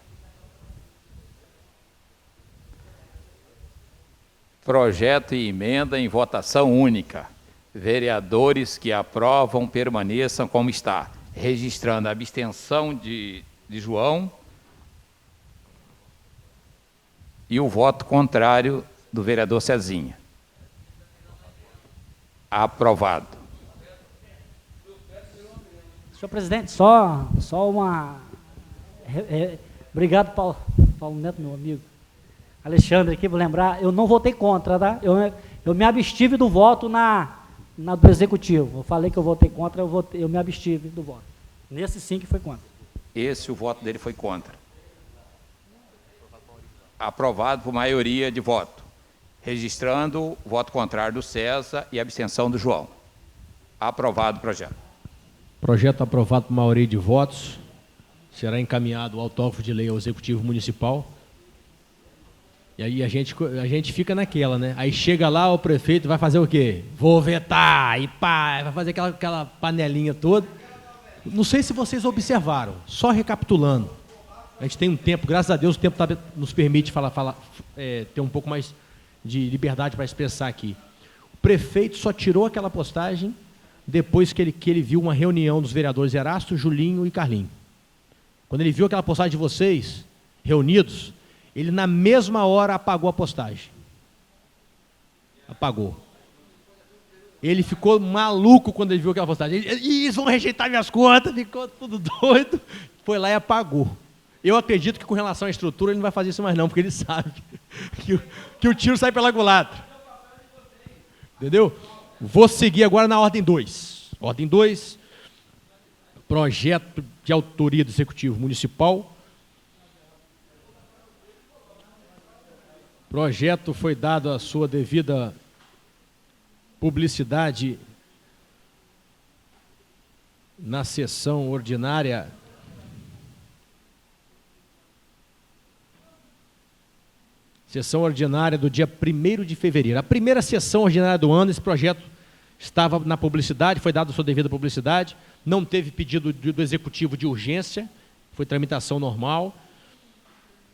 Projeto e emenda em votação única. Vereadores que aprovam permaneçam como está, registrando a abstenção de João e o voto contrário do vereador Cezinha. Aprovado. Senhor presidente, só uma... obrigado, Paulo Neto, meu amigo. Alexandre aqui, vou lembrar, eu não votei contra, tá? Eu me abstive do voto do Executivo. Eu falei que eu votei contra, eu me abstive do voto. Nesse sim que foi contra. O voto dele foi contra. Aprovado por maioria de voto, registrando o voto contrário do César e a abstenção do João. Aprovado o projeto. Projeto aprovado por maioria de votos. Será encaminhado o autógrafo de lei ao Executivo Municipal. E aí a gente fica naquela, né? Aí chega lá, o prefeito vai fazer o quê? Vou vetar, e pá, vai fazer aquela panelinha toda. Não sei se vocês observaram, só recapitulando. A gente tem um tempo, graças a Deus, o tempo nos permite ter um pouco mais de liberdade para expressar aqui. O prefeito só tirou aquela postagem depois que ele viu uma reunião dos vereadores Erasto, Julinho e Carlinho. Quando ele viu aquela postagem de vocês, reunidos, ele na mesma hora apagou a postagem. Apagou. Ele ficou maluco quando ele viu aquela postagem. Eles vão rejeitar minhas contas, ficou tudo doido. Foi lá e apagou. Eu acredito que com relação à estrutura ele não vai fazer isso mais não, porque ele sabe que o tiro sai pela culatra. Entendeu? Vou seguir agora na ordem 2. Ordem 2, projeto de autoria do Executivo Municipal. Projeto foi dado a sua devida publicidade na sessão ordinária do dia 1º de fevereiro. A primeira sessão ordinária do ano, esse projeto estava na publicidade, foi dado a sua devida publicidade, não teve pedido do Executivo de urgência, foi tramitação normal.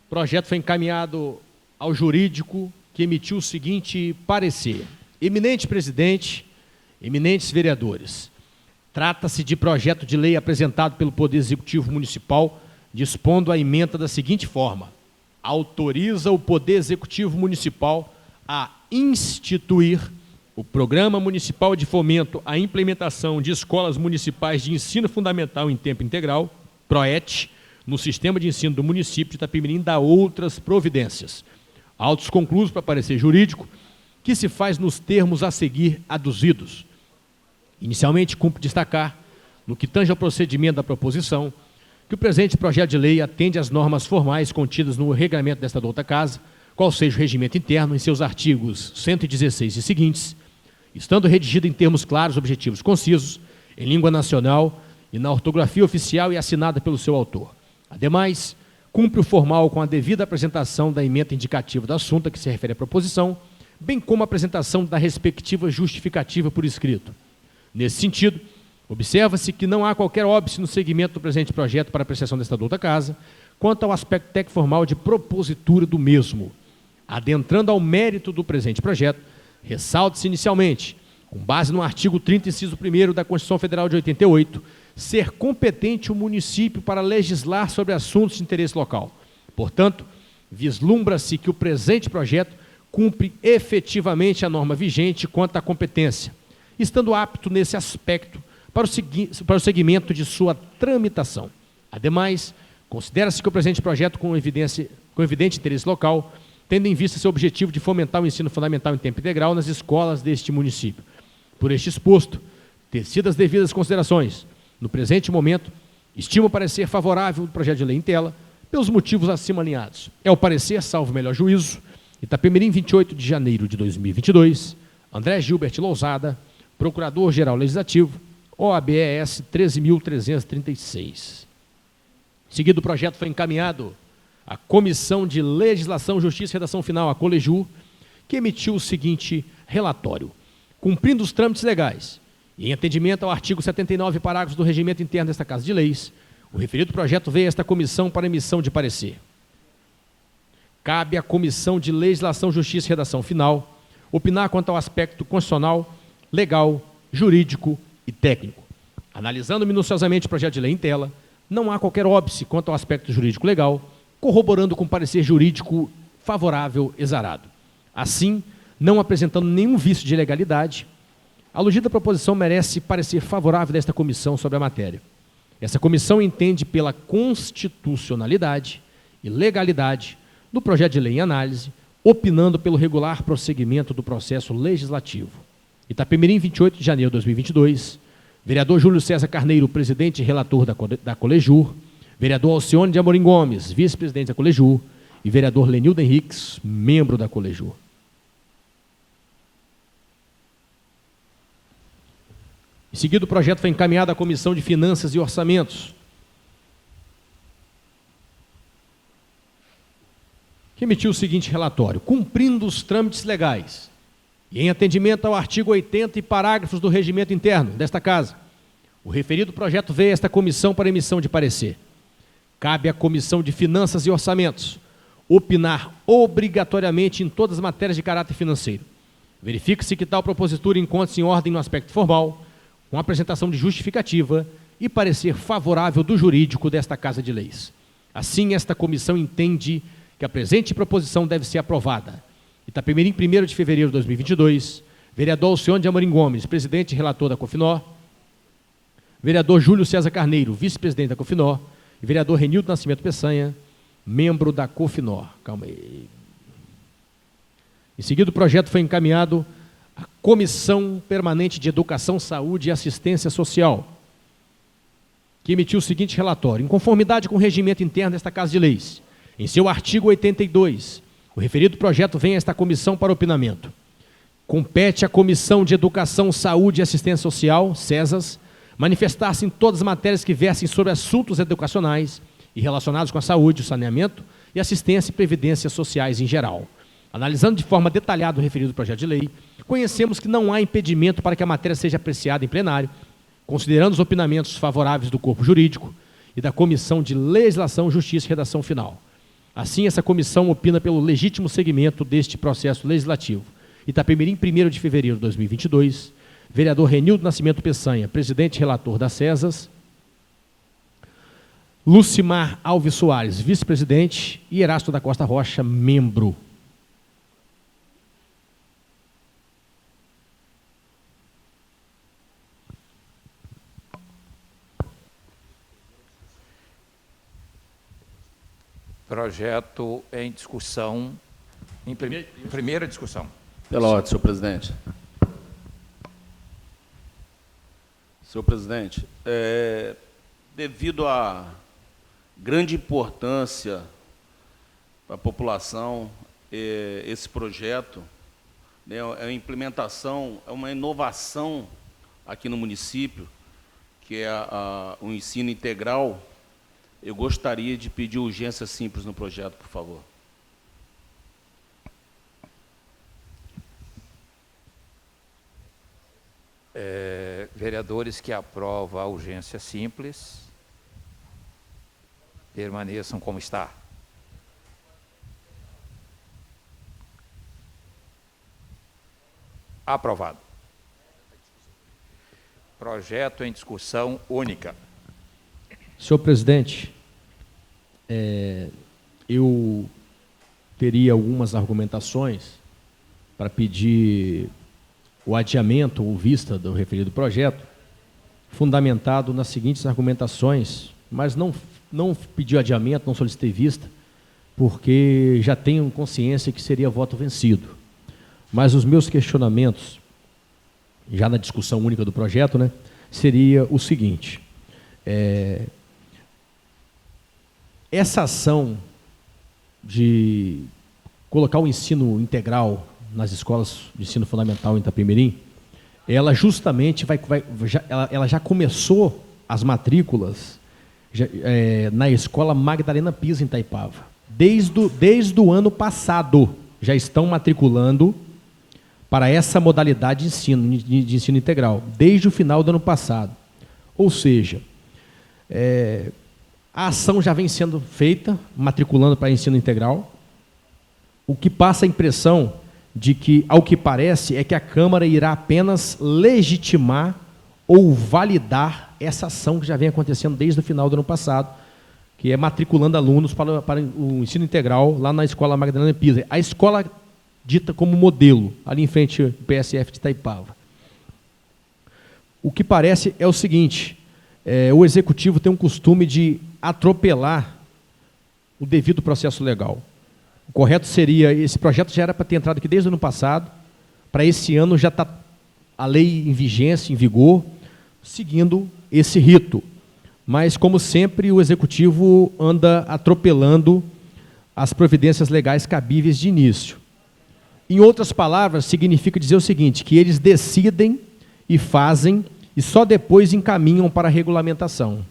O projeto foi encaminhado ao jurídico, que emitiu o seguinte parecer: eminente presidente, eminentes vereadores, trata-se de projeto de lei apresentado pelo Poder Executivo Municipal, dispondo a ementa da seguinte forma: autoriza o Poder Executivo Municipal a instituir o Programa Municipal de Fomento à Implementação de Escolas Municipais de Ensino Fundamental em Tempo Integral, PROET, no Sistema de Ensino do município de Itapemirim, da outras providências. Autos conclusos para parecer jurídico, que se faz nos termos a seguir aduzidos. Inicialmente, cumpre destacar, no que tange ao procedimento da proposição, que o presente projeto de lei atende às normas formais contidas no regulamento desta douta Casa, qual seja o regimento interno em seus artigos 116 e seguintes, estando redigido em termos claros, objetivos, concisos, em língua nacional e na ortografia oficial e assinada pelo seu autor. Ademais, cumpre o formal com a devida apresentação da ementa indicativa do assunto a que se refere a proposição, bem como a apresentação da respectiva justificativa por escrito. Nesse sentido, observa-se que não há qualquer óbice no segmento do presente projeto para apreciação desta douta Casa, quanto ao aspecto técnico-formal de propositura do mesmo. Adentrando ao mérito do presente projeto, ressalta-se inicialmente, com base no artigo 30, inciso 1º da Constituição Federal de 88, ser competente o município para legislar sobre assuntos de interesse local. Portanto, vislumbra-se que o presente projeto cumpre efetivamente a norma vigente quanto à competência, estando apto nesse aspecto para o seguimento de sua tramitação. Ademais, considera-se que o presente projeto com evidente interesse local, tendo em vista seu objetivo de fomentar o ensino fundamental em tempo integral nas escolas deste município. Por este exposto, tecidas as devidas considerações, no presente momento, estimo o parecer favorável do projeto de lei em tela, pelos motivos acima alinhados. É o parecer, salvo melhor juízo, Itapemirim, 28 de janeiro de 2022, André Gilbert Lousada, Procurador-Geral Legislativo, OABES 13.336. Seguido, o projeto foi encaminhado à Comissão de Legislação, Justiça e Redação Final, a Colejur, que emitiu o seguinte relatório: cumprindo os trâmites legais e em atendimento ao artigo 79, parágrafos do regimento interno desta Casa de Leis, o referido projeto veio a esta comissão para emissão de parecer. Cabe à Comissão de Legislação, Justiça e Redação Final opinar quanto ao aspecto constitucional, legal, jurídico e técnico. Analisando minuciosamente o projeto de lei em tela, não há qualquer óbice quanto ao aspecto jurídico legal, corroborando com parecer jurídico favorável exarado. Assim, não apresentando nenhum vício de ilegalidade, a aludida proposição merece parecer favorável desta comissão sobre a matéria. Essa comissão entende pela constitucionalidade e legalidade do projeto de lei em análise, opinando pelo regular prosseguimento do processo legislativo. Itapemirim, 28 de janeiro de 2022, vereador Júlio César Carneiro, presidente e relator da Colejur, vereador Alcione de Amorim Gomes, vice-presidente da Colejur, e vereador Lenildo Henriques, membro da Colejur. Em seguida, o projeto foi encaminhado à Comissão de Finanças e Orçamentos, que emitiu o seguinte relatório: cumprindo os trâmites legais e em atendimento ao artigo 80 e parágrafos do regimento interno desta Casa, o referido projeto veio a esta comissão para emissão de parecer. Cabe à Comissão de Finanças e Orçamentos opinar obrigatoriamente em todas as matérias de caráter financeiro. Verifique-se que tal propositura encontra-se em ordem no aspecto formal, com apresentação de justificativa e parecer favorável do jurídico desta Casa de Leis. Assim, esta comissão entende que a presente proposição deve ser aprovada. Itapemirim, 1º de fevereiro de 2022, vereador Alcione de Amorim Gomes, presidente e relator da Cofinó, vereador Júlio César Carneiro, vice-presidente da Cofinó, e vereador Renildo Nascimento Peçanha, membro da Cofinó. Calma aí. Em seguida, o projeto foi encaminhado à Comissão Permanente de Educação, Saúde e Assistência Social, que emitiu o seguinte relatório: em conformidade com o regimento interno desta Casa de Leis, em seu artigo 82, o referido projeto vem a esta comissão para opinamento. Compete à Comissão de Educação, Saúde e Assistência Social, CESAS, manifestar-se em todas as matérias que versem sobre assuntos educacionais e relacionados com a saúde, o saneamento e assistência e previdência sociais em geral. Analisando de forma detalhada o referido projeto de lei, conhecemos que não há impedimento para que a matéria seja apreciada em plenário, considerando os opinamentos favoráveis do corpo jurídico e da Comissão de Legislação, Justiça e Redação Final. Assim, essa comissão opina pelo legítimo segmento deste processo legislativo. Itapemirim, 1º de fevereiro de 2022, vereador Renildo Nascimento Peçanha, presidente e relator da CESAS, Lucimar Alves Soares, vice-presidente, e Erasto da Costa Rocha, membro. Projeto em discussão, em primeira discussão. Pela ordem, senhor presidente. Senhor presidente, devido à grande importância para a população, esse projeto, né, é uma implementação, é uma inovação aqui no município, que é o ensino integral. Eu gostaria de pedir urgência simples no projeto, por favor. Vereadores que aprovam a urgência simples, permaneçam como está. Aprovado. Projeto em discussão única. Senhor presidente, eu teria algumas argumentações para pedir o adiamento ou vista do referido projeto, fundamentado nas seguintes argumentações, mas não pedi adiamento, não solicitei vista, porque já tenho consciência que seria voto vencido. Mas os meus questionamentos, já na discussão única do projeto, né, seria o seguinte: essa ação de colocar o ensino integral nas escolas de ensino fundamental em Itapemirim, ela justamente ela já começou as matrículas na Escola Magdalena Pisa, em Itaipava. Desde o ano passado, já estão matriculando para essa modalidade de ensino integral, desde o final do ano passado. Ou seja, a ação já vem sendo feita, matriculando para ensino integral, o que passa a impressão de que, ao que parece, é que a Câmara irá apenas legitimar ou validar essa ação que já vem acontecendo desde o final do ano passado, que é matriculando alunos para o ensino integral lá na Escola Magdalena Pisa. A escola dita como modelo, ali em frente ao PSF de Itaipava. O que parece é o seguinte: o Executivo tem um costume de atropelar o devido processo legal. O correto seria, esse projeto já era para ter entrado aqui desde o ano passado, para esse ano já está a lei em vigência, em vigor, seguindo esse rito. Mas, como sempre, o Executivo anda atropelando as providências legais cabíveis de início. Em outras palavras, significa dizer o seguinte, que eles decidem e fazem, e só depois encaminham para a regulamentação.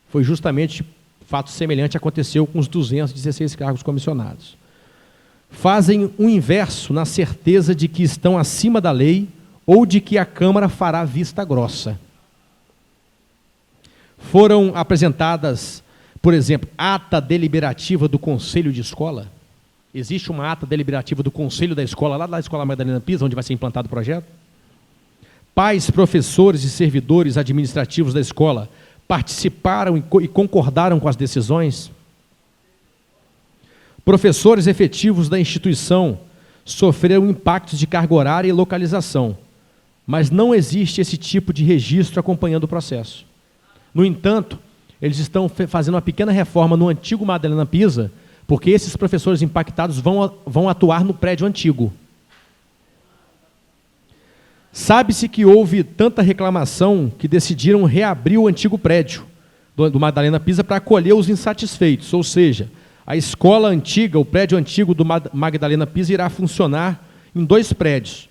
Foi justamente fato semelhante aconteceu com os 216 cargos comissionados. Fazem o inverso na certeza de que estão acima da lei ou de que a Câmara fará vista grossa. Foram apresentadas, por exemplo, ata deliberativa do Conselho de Escola. Existe uma ata deliberativa do Conselho da Escola, lá da Escola Magdalena Pisa, onde vai ser implantado o projeto. Pais, professores e servidores administrativos da escola participaram e concordaram com as decisões. Professores efetivos da instituição sofreram impactos de carga horária e localização, mas não existe esse tipo de registro acompanhando o processo. No entanto, eles estão fazendo uma pequena reforma no antigo Madalena Pisa, porque esses professores impactados vão atuar no prédio antigo. Sabe-se que houve tanta reclamação que decidiram reabrir o antigo prédio do Madalena Pisa para acolher os insatisfeitos, ou seja, a escola antiga, o prédio antigo do Magdalena Pisa irá funcionar em 2 prédios,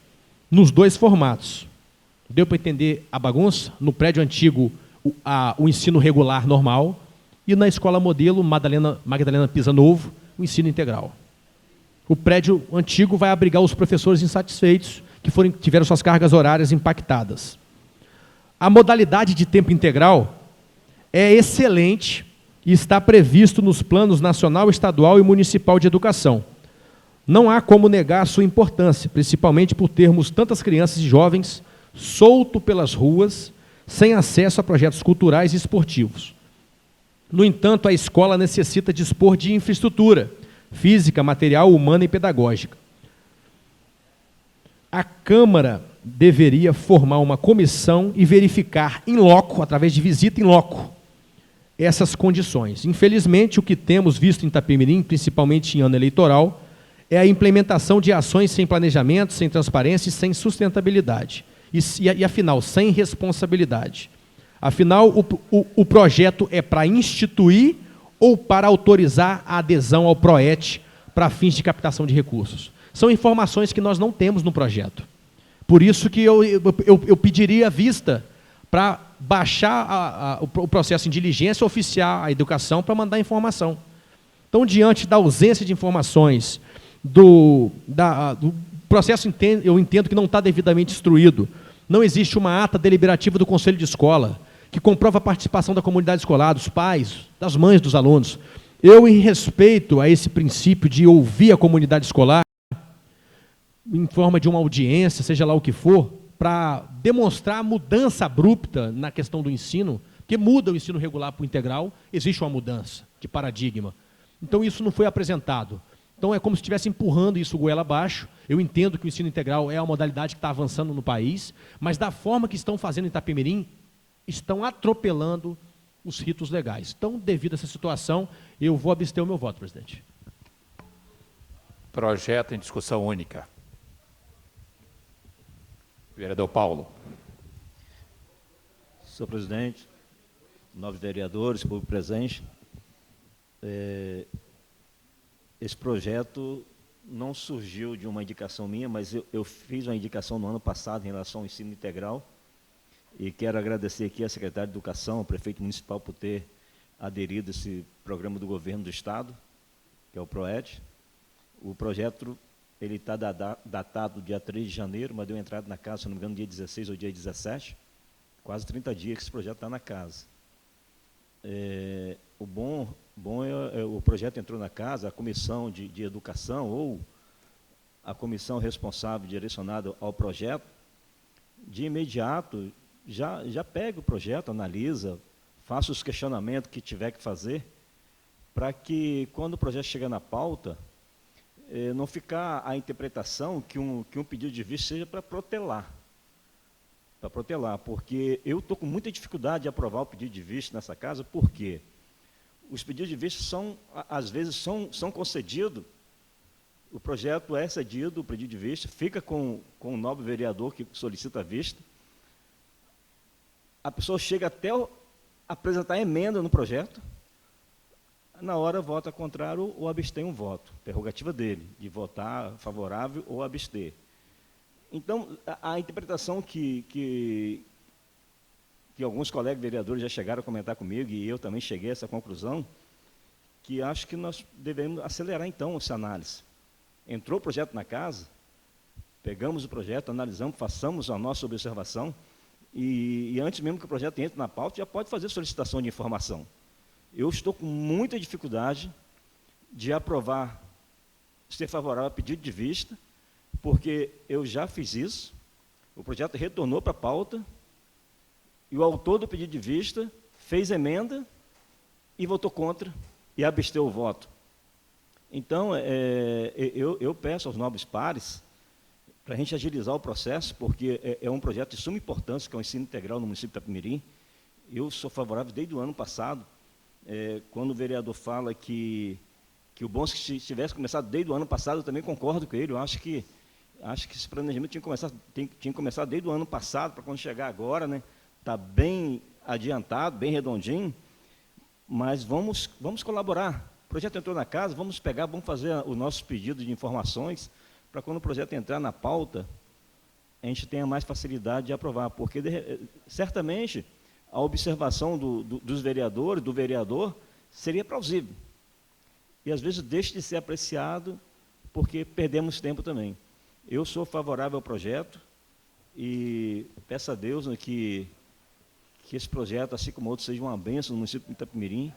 nos 2 formatos. Deu para entender a bagunça? No prédio antigo, o ensino regular normal, e na escola modelo, Magdalena Pisa Novo, o ensino integral. O prédio antigo vai abrigar os professores insatisfeitos, que tiveram suas cargas horárias impactadas. A modalidade de tempo integral é excelente e está previsto nos planos nacional, estadual e municipal de educação. Não há como negar a sua importância, principalmente por termos tantas crianças e jovens soltos pelas ruas, sem acesso a projetos culturais e esportivos. No entanto, a escola necessita dispor de infraestrutura física, material, humana e pedagógica. A Câmara deveria formar uma comissão e verificar em loco, através de visita em loco, essas condições. Infelizmente, o que temos visto em Itapemirim, principalmente em ano eleitoral, é a implementação de ações sem planejamento, sem transparência e sem sustentabilidade. E afinal, sem responsabilidade. Afinal, o projeto é para instituir ou para autorizar a adesão ao PROET para fins de captação de recursos. São informações que nós não temos no projeto. Por isso que eu pediria vista para baixar o processo em diligência, oficiar a educação para mandar informação. Então, diante da ausência de informações, do processo, eu entendo que não está devidamente instruído, não existe uma ata deliberativa do Conselho de Escola, que comprova a participação da comunidade escolar, dos pais, das mães dos alunos. Eu, em respeito a esse princípio de ouvir a comunidade escolar, em forma de uma audiência, seja lá o que for, para demonstrar a mudança abrupta na questão do ensino, porque muda o ensino regular para o integral, existe uma mudança de paradigma. Então, isso não foi apresentado. Então, é como se estivesse empurrando isso goela abaixo. Eu entendo que o ensino integral é a modalidade que está avançando no país, mas da forma que estão fazendo em Itapemirim, estão atropelando os ritos legais. Então, devido a essa situação, eu vou abster o meu voto, presidente. Projeto em discussão única. Vereador Paulo. Senhor presidente, nobres vereadores, público presente, esse projeto não surgiu de uma indicação minha, mas eu fiz uma indicação no ano passado em relação ao ensino integral e quero agradecer aqui à secretária de Educação, ao prefeito municipal, por ter aderido a esse programa do governo do Estado, que é o PROET. O projeto ele está datado dia 3 de janeiro, mas deu entrada na casa, se não me engano, dia 16 ou dia 17, quase 30 dias que esse projeto está na casa. O bom é o projeto entrou na casa, a comissão de educação ou a comissão responsável direcionada ao projeto, de imediato já pega o projeto, analisa, faça os questionamentos que tiver que fazer, para que quando o projeto chegar na pauta, não ficar a interpretação que um pedido de vista seja para protelar. para protelar, porque eu estou com muita dificuldade de aprovar o pedido de vista nessa casa, porque os pedidos de vista às vezes são concedidos, o projeto é cedido, o pedido de vista, fica com o nobre vereador que solicita a vista, a pessoa chega até apresentar emenda no projeto, na hora vota contrário ou abstém um voto, prerrogativa dele, de votar favorável ou abster. Então, a interpretação que alguns colegas vereadores já chegaram a comentar comigo, e eu também cheguei a essa conclusão, que acho que nós devemos acelerar, então, essa análise. Entrou o projeto na casa, pegamos o projeto, analisamos, façamos a nossa observação, e antes mesmo que o projeto entre na pauta, já pode fazer solicitação de informação. Eu estou com muita dificuldade de aprovar, ser favorável a pedido de vista, porque eu já fiz isso, o projeto retornou para a pauta, e o autor do pedido de vista fez emenda e votou contra e absteu o voto. Então, eu peço aos nobres pares para a gente agilizar o processo, porque é um projeto de suma importância, que é o ensino integral no município de Itapemirim. Eu sou favorável desde o ano passado, quando o vereador fala que o bom se tivesse começado desde o ano passado, eu também concordo com ele. Eu acho que esse planejamento tinha que começar desde o ano passado, para quando chegar agora, né? Está bem adiantado, bem redondinho, mas vamos colaborar. O projeto entrou na casa, vamos fazer os nossos pedidos de informações, para quando o projeto entrar na pauta, a gente tenha mais facilidade de aprovar, porque certamente a observação dos vereadores, do vereador, seria plausível. E às vezes deixa de ser apreciado, porque perdemos tempo também. Eu sou favorável ao projeto e peço a Deus, né, que esse projeto, assim como outros, seja uma bênção no município de Itapemirim,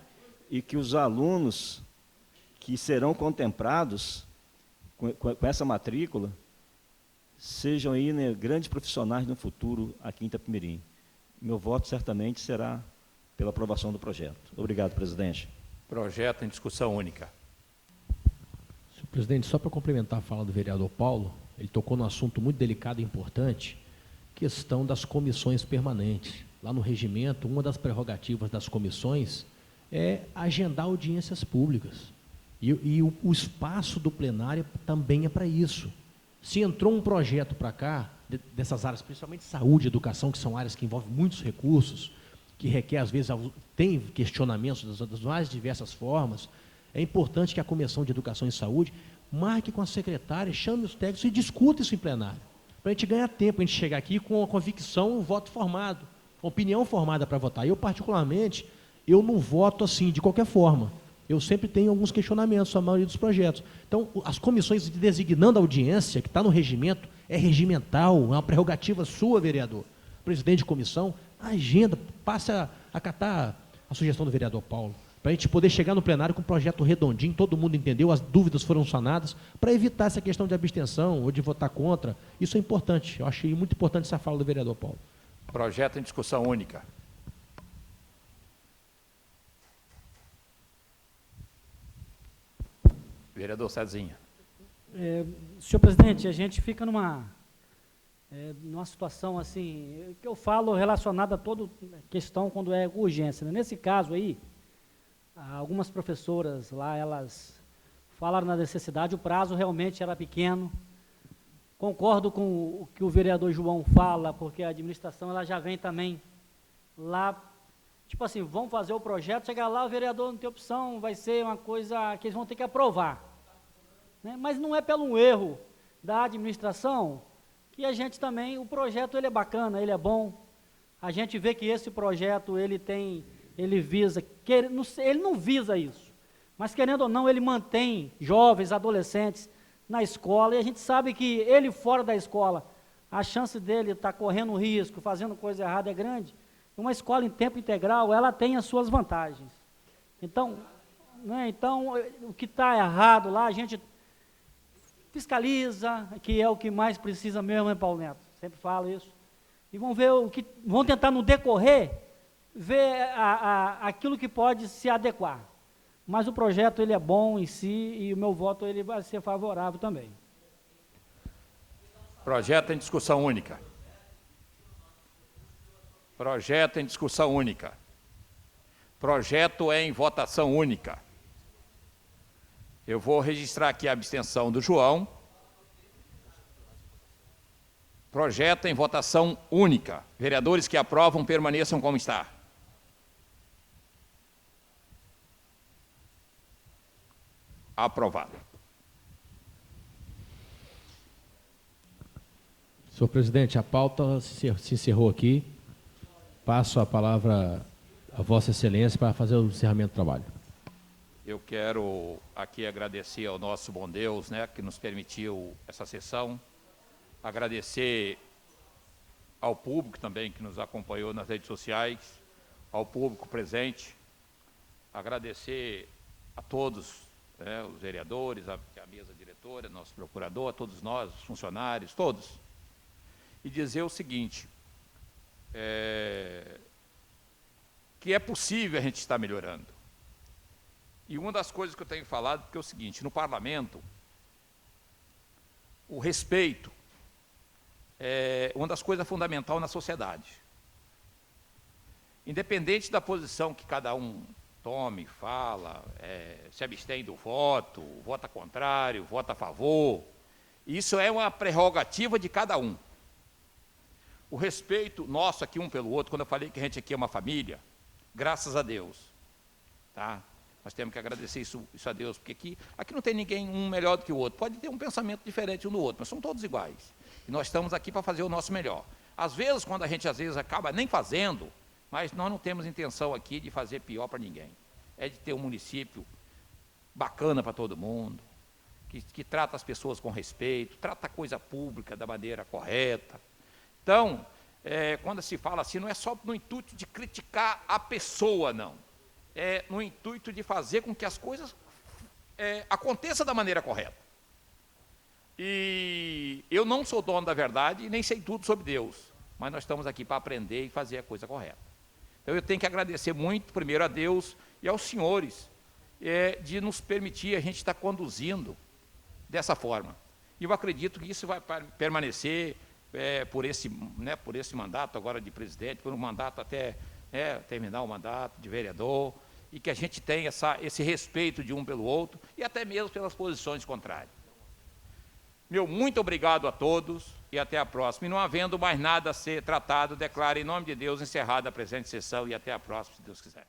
e que os alunos que serão contemplados com essa matrícula sejam aí, né, grandes profissionais no futuro aqui em Itapemirim. Meu voto certamente será pela aprovação do projeto. Obrigado, presidente. Projeto em discussão única. Senhor presidente, só para complementar a fala do vereador Paulo, ele tocou num assunto muito delicado e importante, questão das comissões permanentes. Lá no regimento, uma das prerrogativas das comissões é agendar audiências públicas. E o espaço do plenário também é para isso. Se entrou um projeto para cá, dessas áreas, principalmente saúde e educação, que são áreas que envolvem muitos recursos, que requer, às vezes, tem questionamentos das mais diversas formas, é importante que a Comissão de Educação e Saúde marque com a secretária, chame os técnicos e discuta isso em plenário, para a gente ganhar tempo, a gente chegar aqui com a convicção, um voto formado, opinião formada para votar. Eu, particularmente, eu não voto assim, de qualquer forma. Eu sempre tenho alguns questionamentos, a maioria dos projetos. Então, as comissões de designando a audiência, que está no regimento, é regimental, é uma prerrogativa sua, vereador. Presidente de comissão, a agenda, passe a acatar a sugestão do vereador Paulo, para a gente poder chegar no plenário com um projeto redondinho, todo mundo entendeu, as dúvidas foram sanadas, para evitar essa questão de abstenção ou de votar contra. Isso é importante, eu achei muito importante essa fala do vereador Paulo. Projeto em discussão única. Vereador Cezinha. Senhor presidente, a gente fica numa situação assim, que eu falo relacionada a toda questão quando é urgência, né? Nesse caso aí, algumas professoras lá, elas falaram na necessidade, o prazo realmente era pequeno. Concordo com o que o vereador João fala, porque a administração ela já vem também lá, tipo assim, vão fazer o projeto, chegar lá, o vereador não tem opção, vai ser uma coisa que eles vão ter que aprovar. Né? Mas não é pelo erro da administração que a gente também, o projeto ele é bacana, ele é bom, a gente vê que esse projeto ele visa, ele não visa isso, mas querendo ou não, ele mantém jovens, adolescentes na escola, e a gente sabe que ele fora da escola, a chance dele estar correndo risco, fazendo coisa errada é grande. Uma escola em tempo integral, ela tem as suas vantagens. Então, o que está errado lá, a gente fiscaliza, que é o que mais precisa mesmo, né, Paulo Neto? Sempre falo isso. E vão tentar no decorrer, ver aquilo que pode se adequar. Mas o projeto ele é bom em si e o meu voto ele vai ser favorável também. Projeto em discussão única. Projeto em discussão única. Projeto em votação única. Eu vou registrar aqui a abstenção do João. Projeto em votação única. Vereadores que aprovam, permaneçam como está. Aprovado. Senhor presidente, a pauta se encerrou aqui. Passo a palavra a Vossa Excelência para fazer o encerramento do trabalho. Eu quero aqui agradecer ao nosso bom Deus, né, que nos permitiu essa sessão. Agradecer ao público também que nos acompanhou nas redes sociais, ao público presente. Agradecer a todos, né, os vereadores, a mesa diretora, nosso procurador, a todos nós, os funcionários, todos. E dizer o seguinte, que é possível a gente estar melhorando. E uma das coisas que eu tenho falado é o seguinte, no parlamento, o respeito é uma das coisas fundamentais na sociedade. Independente da posição que cada um tome, fala, se abstém do voto, vota contrário, vota a favor, isso é uma prerrogativa de cada um. O respeito nosso aqui um pelo outro, quando eu falei que a gente aqui é uma família, graças a Deus, tá? Nós temos que agradecer isso a Deus, porque aqui não tem ninguém um melhor do que o outro. Pode ter um pensamento diferente um do outro, mas somos todos iguais. E nós estamos aqui para fazer o nosso melhor. Às vezes, quando a gente acaba nem fazendo, mas nós não temos intenção aqui de fazer pior para ninguém. É de ter um município bacana para todo mundo, que trata as pessoas com respeito, trata a coisa pública da maneira correta. Então, quando se fala assim, não é só no intuito de criticar a pessoa, não. É no intuito de fazer com que as coisas aconteçam da maneira correta. E eu não sou dono da verdade e nem sei tudo sobre Deus, mas nós estamos aqui para aprender e fazer a coisa correta. Então eu tenho que agradecer muito, primeiro a Deus e aos senhores, de nos permitir a gente estar conduzindo dessa forma. E eu acredito que isso vai permanecer por esse mandato agora de presidente, por um mandato até terminar o mandato de vereador, e que a gente tenha esse respeito de um pelo outro, e até mesmo pelas posições contrárias. Meu muito obrigado a todos, e até a próxima. E não havendo mais nada a ser tratado, declaro em nome de Deus encerrada a presente sessão, e até a próxima, se Deus quiser.